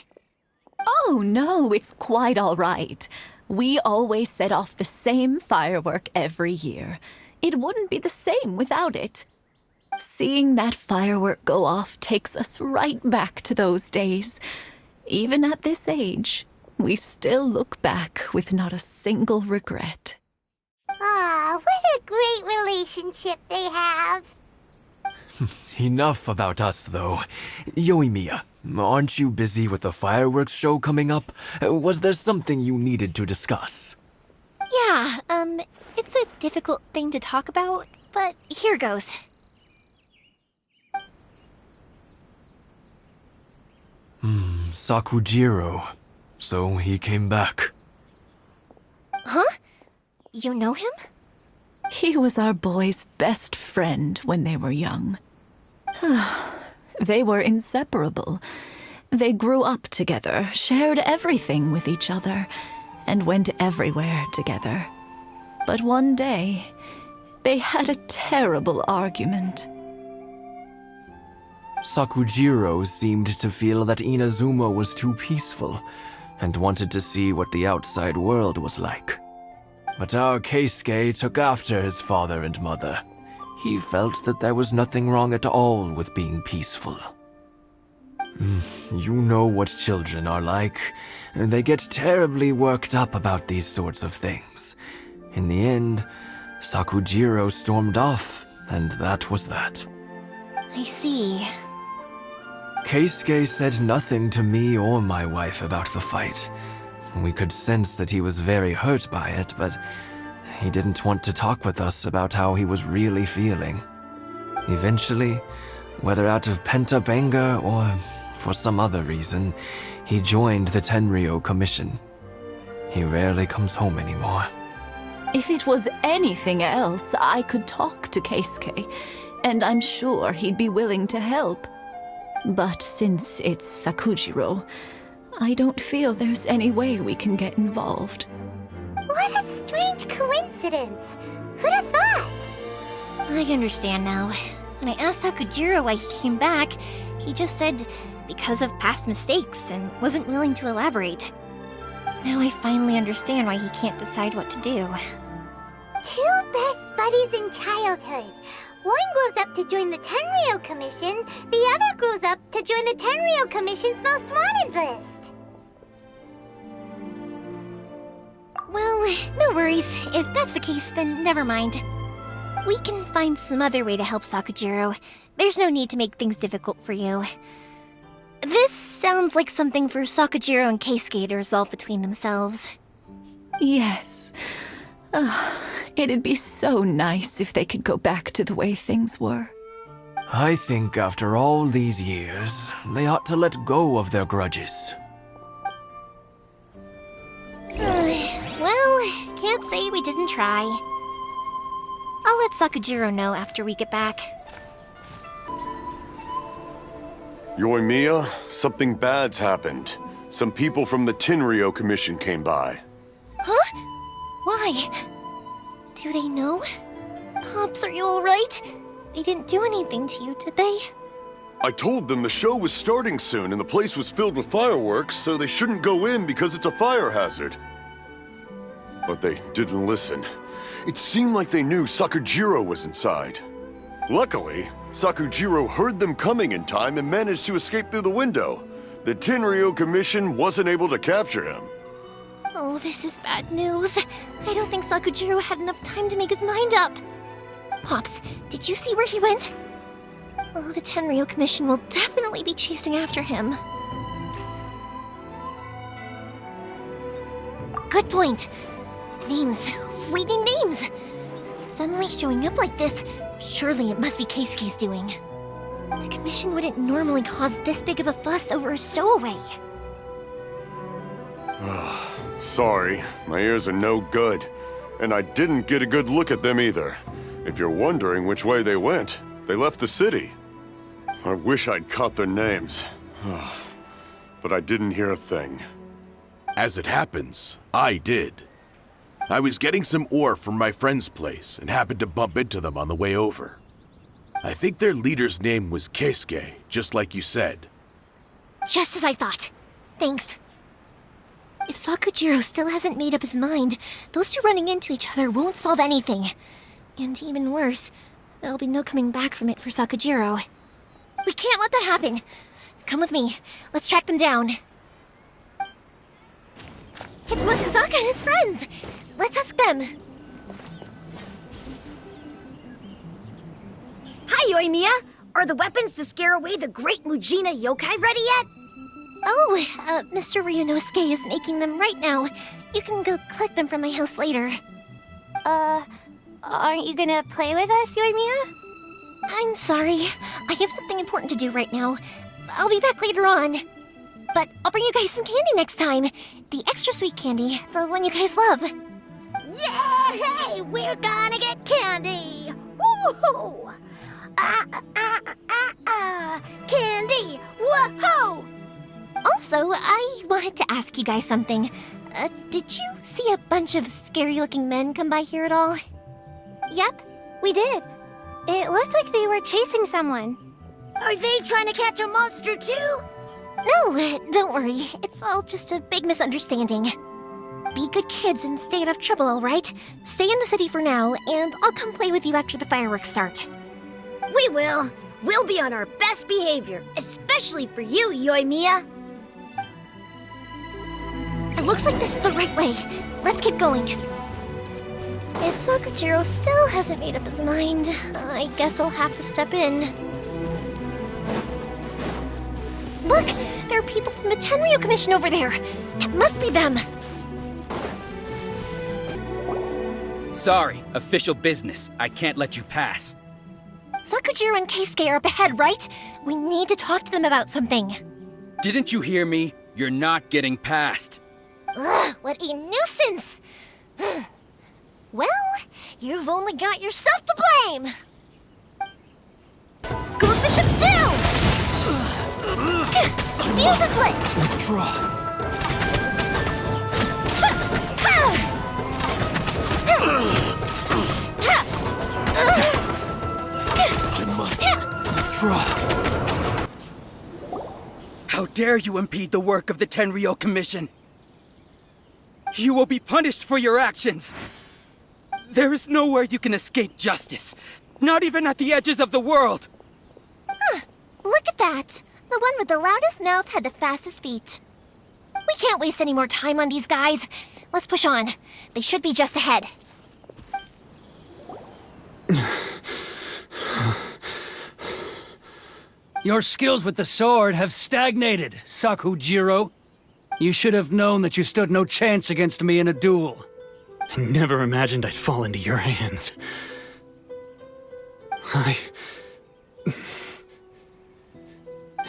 Oh no, it's quite all right. We always set off the same firework every year. It wouldn't be the same without it. Seeing that firework go off takes us right back to those days. Even at this age, we still look back with not a single regret. Ah, what a great relationship they have. Enough about us, though. Yoimiya, aren't you busy with the fireworks show coming up? Was there something you needed to discuss? Yeah, it's a difficult thing to talk about, but here goes. Sakujiro. So he came back. Huh? You know him? He was our boy's best friend when they were young. They were inseparable. They grew up together, shared everything with each other, and went everywhere together. But one day, they had a terrible argument. Sakujiro seemed to feel that Inazuma was too peaceful and wanted to see what the outside world was like. But our Keisuke took after his father and mother. He felt that there was nothing wrong at all with being peaceful. You know what children are like. They get terribly worked up about these sorts of things. In the end, Sakujiro stormed off, and that was that. I see. Keisuke said nothing to me or my wife about the fight. We could sense that he was very hurt by it, but he didn't want to talk with us about how he was really feeling. Eventually, whether out of pent-up anger or for some other reason, he joined the Tenryou Commission. He rarely comes home anymore. If it was anything else, I could talk to Keisuke, and I'm sure he'd be willing to help. But since it's Sakujiro, I don't feel there's any way we can get involved. What a strange coincidence. Who'd have thought? I understand now. When I asked Sakujiro why he came back, he just said because of past mistakes and wasn't willing to elaborate. Now I finally understand why he can't decide what to do. Two best buddies in childhood. One grows up to join the Tenryou Commission, the other grows up to join the Tenryou Commission's most wanted list. Well, no worries. If that's the case, then never mind. We can find some other way to help Sakujiro. There's no need to make things difficult for you. This sounds like something for Sakujiro and Keisuke to resolve between themselves. Yes. It'd be so nice if they could go back to the way things were. I think after all these years, they ought to let go of their grudges. Well, can't say we didn't try. I'll let Sakujiro know after we get back. Yoimiya, something bad's happened. Some people from the Tenryou Commission came by. Huh? Why? Do they know? Pops, are you alright? They didn't do anything to you, did they? I told them the show was starting soon and the place was filled with fireworks, so they shouldn't go in because it's a fire hazard. But they didn't listen. It seemed like they knew Sakujiro was inside. Luckily, Sakujiro heard them coming in time and managed to escape through the window. The Tenryou Commission wasn't able to capture him. Oh, this is bad news. I don't think Sakujiro had enough time to make his mind up. Pops, did you see where he went? Oh, the Tenryou Commission will definitely be chasing after him. Good point. Names. We need names. Suddenly showing up like this, surely it must be Keisuke's doing. The Commission wouldn't normally cause this big of a fuss over a stowaway. Sorry, my ears are no good. And I didn't get a good look at them either. If you're wondering which way they went, they left the city. I wish I'd caught their names. But I didn't hear a thing. As it happens, I did. I was getting some ore from my friend's place and happened to bump into them on the way over. I think their leader's name was Keisuke, just like you said. Just as I thought. Thanks. If Sakujiro still hasn't made up his mind, those two running into each other won't solve anything. And even worse, there'll be no coming back from it for Sakujiro. We can't let that happen. Come with me. Let's track them down. It's Matsuzaka and his friends. Let's ask them. Hi, Yoimiya! Are the weapons to scare away the great Mujina yokai ready yet? Oh, Mr. Ryunosuke is making them right now. You can go collect them from my house later. Aren't you gonna play with us, Yoimiya? I'm sorry. I have something important to do right now. I'll be back later on. But I'll bring you guys some candy next time. The extra sweet candy, the one you guys love. Yay! We're gonna get candy! Woohoo! Candy! Woohoo! Also, I wanted to ask you guys something. Did you see a bunch of scary-looking men come by here at all? Yep, we did. It looked like they were chasing someone. Are they trying to catch a monster too? No, don't worry. It's all just a big misunderstanding. Be good kids and stay out of trouble, all right? Stay in the city for now, and I'll come play with you after the fireworks start. We will. We'll be on our best behavior, especially for you, Yoimiya. It looks like this is the right way. Let's keep going. If Sakujiro still hasn't made up his mind, I guess I'll have to step in. Look! There are people from the Tenryo Commission over there! It must be them! Sorry, official business. I can't let you pass. Sakujiro and Keisuke are up ahead, right? We need to talk to them about something. Didn't you hear me? You're not getting past. Ugh, what a nuisance! Well, you've only got yourself to blame! Go the ship down! Fuse is lit! Withdraw. I must withdraw. How dare you impede the work of the Tenryo Commission? You will be punished for your actions. There is nowhere you can escape justice. Not even at the edges of the world. Look at that. The one with the loudest mouth had the fastest feet. We can't waste any more time on these guys. Let's push on. They should be just ahead. Your skills with the sword have stagnated, Sakujiro. You should have known that you stood no chance against me in a duel. I never imagined I'd fall into your hands.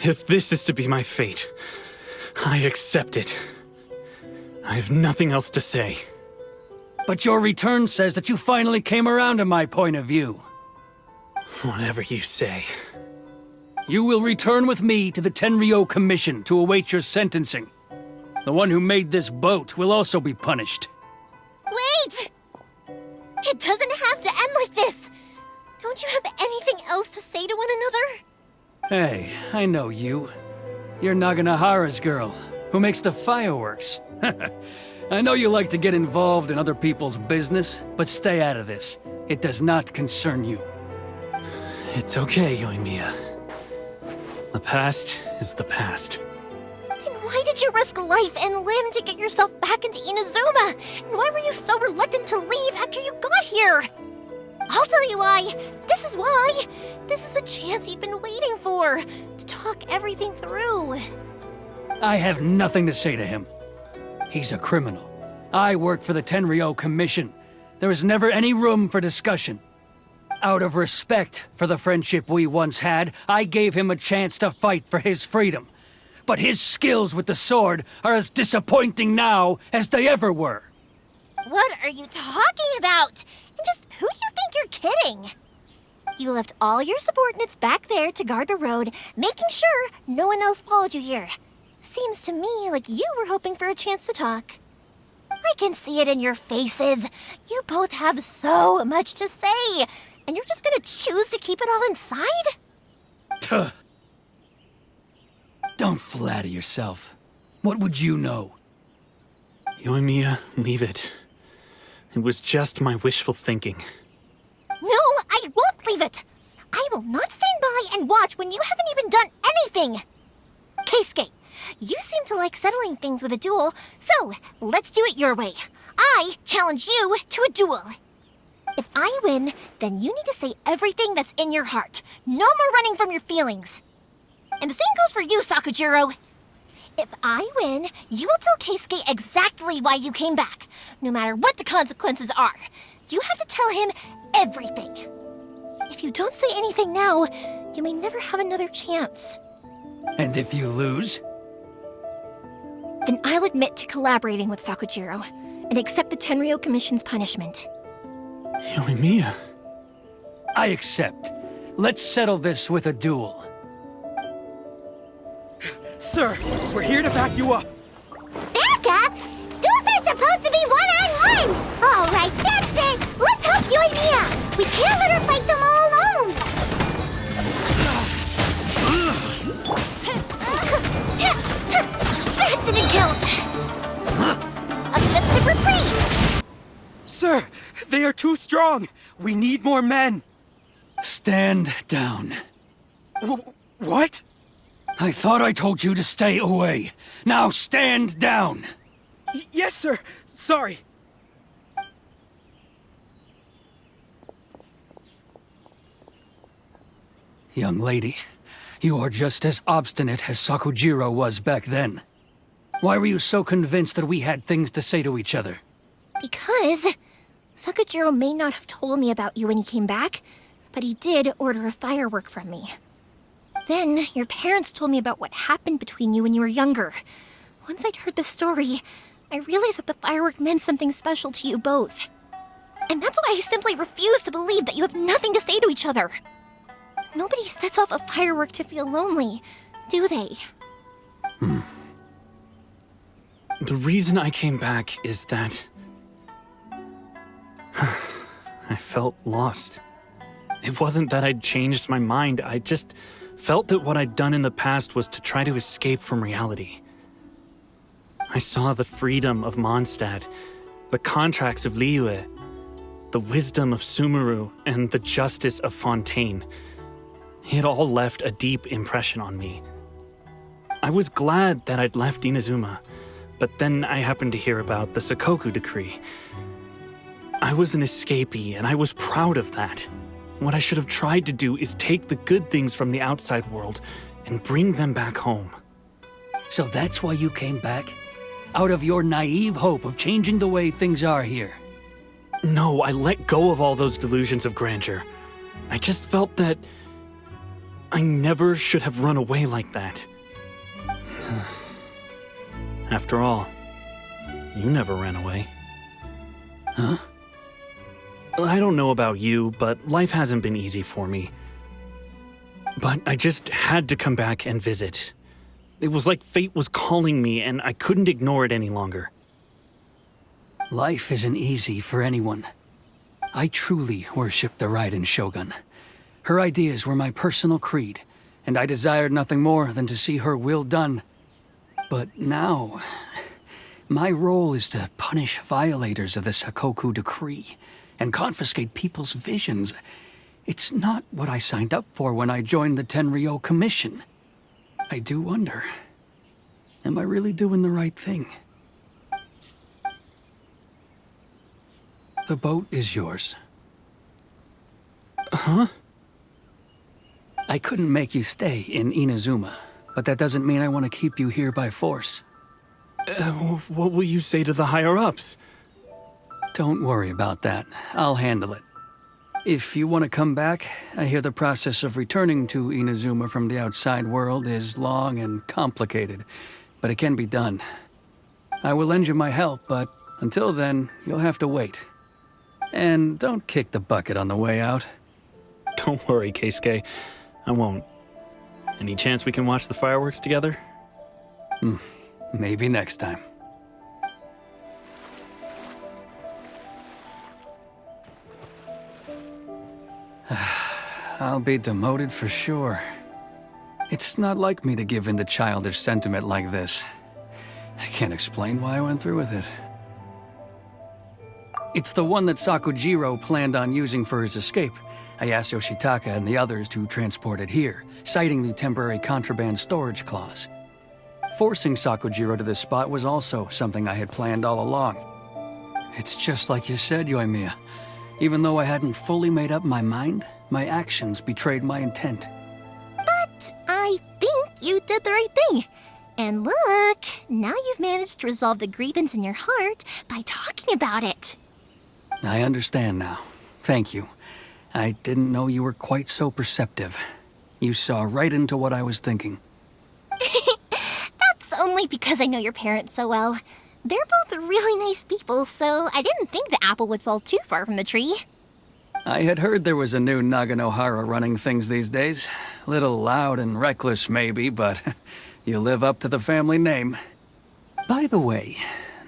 If this is to be my fate, I accept it. I have nothing else to say. But your return says that you finally came around to my point of view. Whatever you say. You will return with me to the Tenryo Commission to await your sentencing. The one who made this boat will also be punished. Wait! It doesn't have to end like this! Don't you have anything else to say to one another? Hey, I know you. You're Naganohara's girl, who makes the fireworks. I know you like to get involved in other people's business, but stay out of this. It does not concern you. It's okay, Yoimiya. The past is the past. Then why did you risk life and limb to get yourself back into Inazuma? And why were you so reluctant to leave after you got here? I'll tell you why. This is why. This is the chance you've been waiting for, to talk everything through. I have nothing to say to him. He's a criminal. I work for the Tenryo Commission. There is never any room for discussion. Out of respect for the friendship we once had, I gave him a chance to fight for his freedom. But his skills with the sword are as disappointing now as they ever were. What are you talking about? And just who do you think you're kidding? You left all your subordinates back there to guard the road, making sure no one else followed you here. Seems to me like you were hoping for a chance to talk. I can see it in your faces. You both have so much to say, and you're just gonna choose to keep it all inside? Tuh. Don't flatter yourself. What would you know? Yoimiya, leave it. It was just my wishful thinking. No, I won't leave it. I will not stand by and watch when you haven't even done anything. Keisuke, you seem to like settling things with a duel, so let's do it your way. I challenge you to a duel. If I win, then you need to say everything that's in your heart. No more running from your feelings. And the same goes for you, Sakujiro. If I win, you will tell Keisuke exactly why you came back, no matter what the consequences are. You have to tell him everything. If you don't say anything now, you may never have another chance. And if you lose? Then I'll admit to collaborating with Sakujiro and accept the Tenryou Commission's punishment. Yoimiya. I accept. Let's settle this with a duel. Sir, we're here to back you up. Back up? Duels are supposed to be one-on-one! All right, that's it! Let's help Yoimiya! We can't let her fight them all alone! That didn't count! A festive reprise! Sir, they are too strong. We need more men. Stand down. What? I thought I told you to stay away. Now stand down! Yes, sir. Sorry. Young lady, you are just as obstinate as Sakujiro was back then. Why were you so convinced that we had things to say to each other? Because Sakujiro may not have told me about you when he came back, but he did order a firework from me. Then, your parents told me about what happened between you when you were younger. Once I'd heard the story, I realized that the firework meant something special to you both. And that's why I simply refuse to believe that you have nothing to say to each other. Nobody sets off a firework to feel lonely, do they? The reason I came back is that I felt lost. It wasn't that I'd changed my mind, I just felt that what I'd done in the past was to try to escape from reality. I saw the freedom of Mondstadt, the contracts of Liyue, the wisdom of Sumeru, and the justice of Fontaine. It all left a deep impression on me. I was glad that I'd left Inazuma, but then I happened to hear about the Sakoku decree. I was an escapee, and I was proud of that. What I should have tried to do is take the good things from the outside world and bring them back home. So that's why you came back? Out of your naive hope of changing the way things are here? No, I let go of all those delusions of grandeur. I just felt that I never should have run away like that. After all, you never ran away. Huh? I don't know about you, but life hasn't been easy for me. But I just had to come back and visit. It was like fate was calling me, and I couldn't ignore it any longer. Life isn't easy for anyone. I truly worship the Raiden Shogun. Her ideas were my personal creed, and I desired nothing more than to see her will done. But now, my role is to punish violators of the Sakoku decree and confiscate people's visions. It's not what I signed up for when I joined the Tenryou Commission. I do wonder, am I really doing the right thing? The boat is yours. Huh? I couldn't make you stay in Inazuma, but that doesn't mean I want to keep you here by force. What will you say to the higher-ups? Don't worry about that. I'll handle it. If you want to come back, I hear the process of returning to Inazuma from the outside world is long and complicated, but it can be done. I will lend you my help, but until then, you'll have to wait. And don't kick the bucket on the way out. Don't worry, Keisuke. I won't. Any chance we can watch the fireworks together? Maybe next time. I'll be demoted for sure. It's not like me to give in to childish sentiment like this. I can't explain why I went through with it. It's the one that Sakujiro planned on using for his escape. I asked Yoshitaka and the others to transport it here, citing the temporary contraband storage clause. Forcing Sakujiro to this spot was also something I had planned all along. It's just like you said, Yoimiya. Even though I hadn't fully made up my mind, my actions betrayed my intent. But I think you did the right thing. And look, now you've managed to resolve the grievance in your heart by talking about it. I understand now. Thank you. I didn't know you were quite so perceptive. You saw right into what I was thinking. That's only because I know your parents so well. They're both really nice people, so I didn't think the apple would fall too far from the tree. I had heard there was a new Naganohara running things these days. Little loud and reckless, maybe, but you live up to the family name. By the way,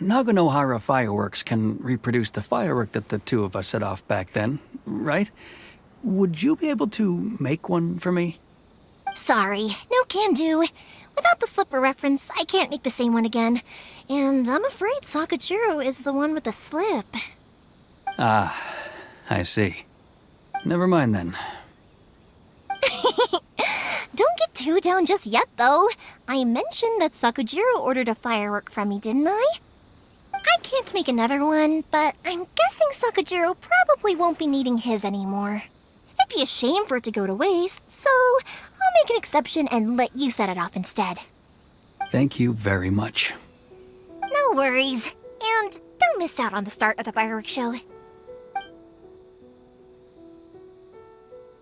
Naganohara fireworks can reproduce the firework that the two of us set off back then, right? Would you be able to make one for me? Sorry, no can do. Without the slipper reference, I can't make the same one again. And I'm afraid Sakujiro is the one with the slip. Ah, I see. Never mind then. Don't get too down just yet, though. I mentioned that Sakujiro ordered a firework from me, didn't I? I can't make another one, but I'm guessing Sakujiro probably won't be needing his anymore. It'd be a shame for it to go to waste, so I'll make an exception and let you set it off instead. Thank you very much. No worries. And don't miss out on the start of the fireworks show.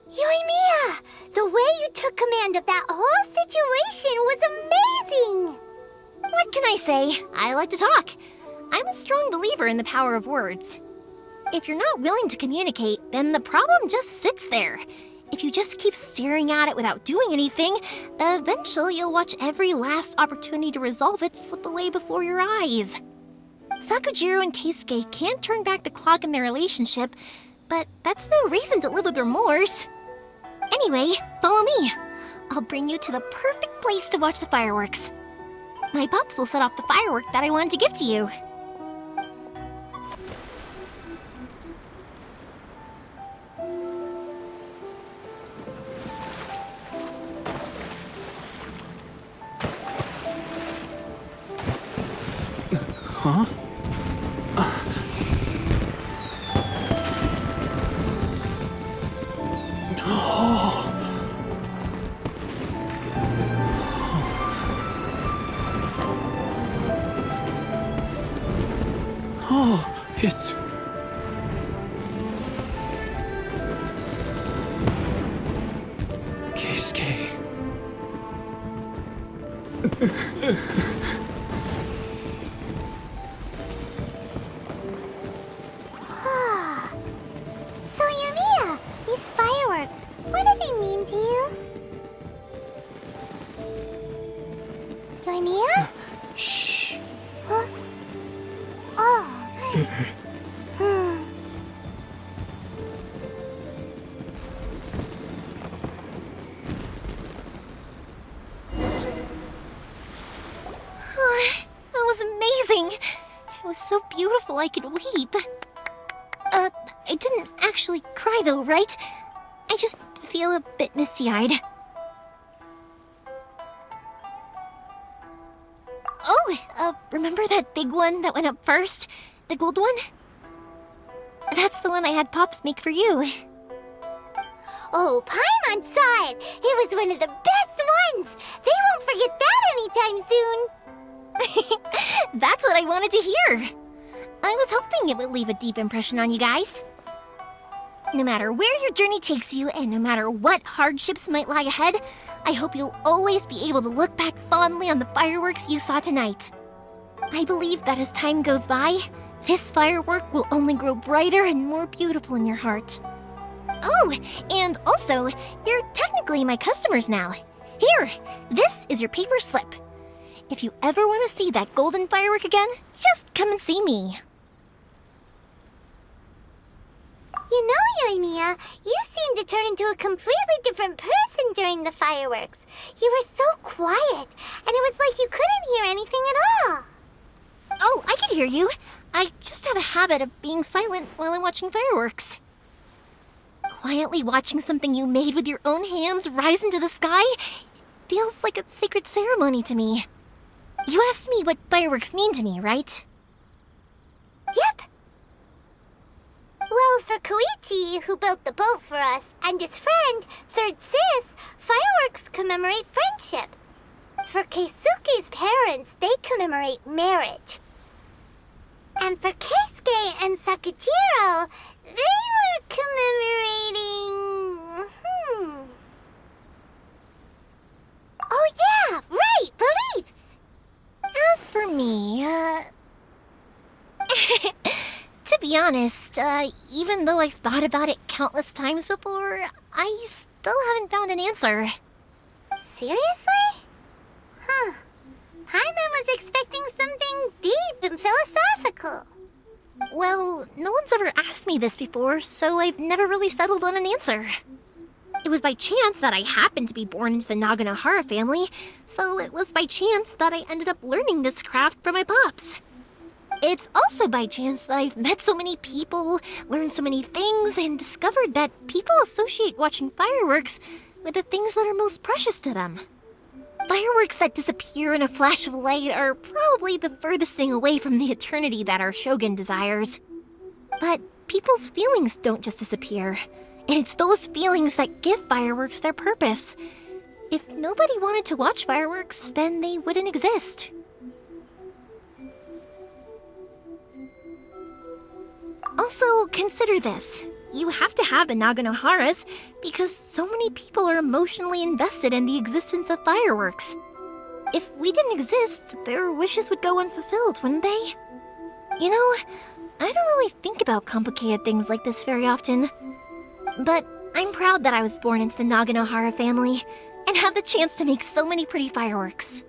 Yoimiya! The way you took command of that whole situation was amazing! What can I say? I like to talk. I'm a strong believer in the power of words. If you're not willing to communicate, then the problem just sits there. If you just keep staring at it without doing anything, eventually you'll watch every last opportunity to resolve it slip away before your eyes. Sakujiro and Keisuke can't turn back the clock in their relationship, but that's no reason to live with remorse. Anyway, follow me. I'll bring you to the perfect place to watch the fireworks. My pops will set off the firework that I wanted to give to you. Huh? Oh, it's... Keisuke. So, Yoimiya, these fireworks, what do they mean to you? Yoimiya? Shh. Huh? Oh. That was amazing. It was so beautiful I could weep. I didn't actually cry though, right? I just feel a bit misty-eyed. Oh, remember that big one that went up first? The gold one? That's the one I had Pops make for you. Oh, Paimon saw it! It was one of the best ones! They won't forget that anytime soon! That's what I wanted to hear. I was hoping it would leave a deep impression on you guys. No matter where your journey takes you, and no matter what hardships might lie ahead, I hope you'll always be able to look back fondly on the fireworks you saw tonight. I believe that as time goes by, this firework will only grow brighter and more beautiful in your heart. Oh, and also, you're technically my customers now. Here, this is your paper slip. If you ever want to see that golden firework again, just come and see me. You know, Yoimiya, you seemed to turn into a completely different person during the fireworks. You were so quiet, and it was like you couldn't hear anything at all. Oh, I can hear you. I just have a habit of being silent while I'm watching fireworks. Quietly watching something you made with your own hands rise into the sky feels like a sacred ceremony to me. You asked me what fireworks mean to me, right? Yep. Well, for Koichi, who built the boat for us, and his friend, Third Sis, fireworks commemorate friendship. For Keisuke's parents, they commemorate marriage. And for Keisuke and Sakajiro, they were commemorating... Oh yeah, right, beliefs! As for me, to be honest, even though I've thought about it countless times before, I still haven't found an answer. Seriously? Huh. Paimon was expecting something deep and philosophical. Well, no one's ever asked me this before, so I've never really settled on an answer. It was by chance that I happened to be born into the Naganohara family, so it was by chance that I ended up learning this craft from my pops. It's also by chance that I've met so many people, learned so many things, and discovered that people associate watching fireworks with the things that are most precious to them. Fireworks that disappear in a flash of light are probably the furthest thing away from the eternity that our shogun desires. But people's feelings don't just disappear, and it's those feelings that give fireworks their purpose. If nobody wanted to watch fireworks, then they wouldn't exist. Also, consider this. You have to have the Naganoharas because so many people are emotionally invested in the existence of fireworks. If we didn't exist, their wishes would go unfulfilled, wouldn't they? You know, I don't really think about complicated things like this very often. But I'm proud that I was born into the Naganohara family and have the chance to make so many pretty fireworks.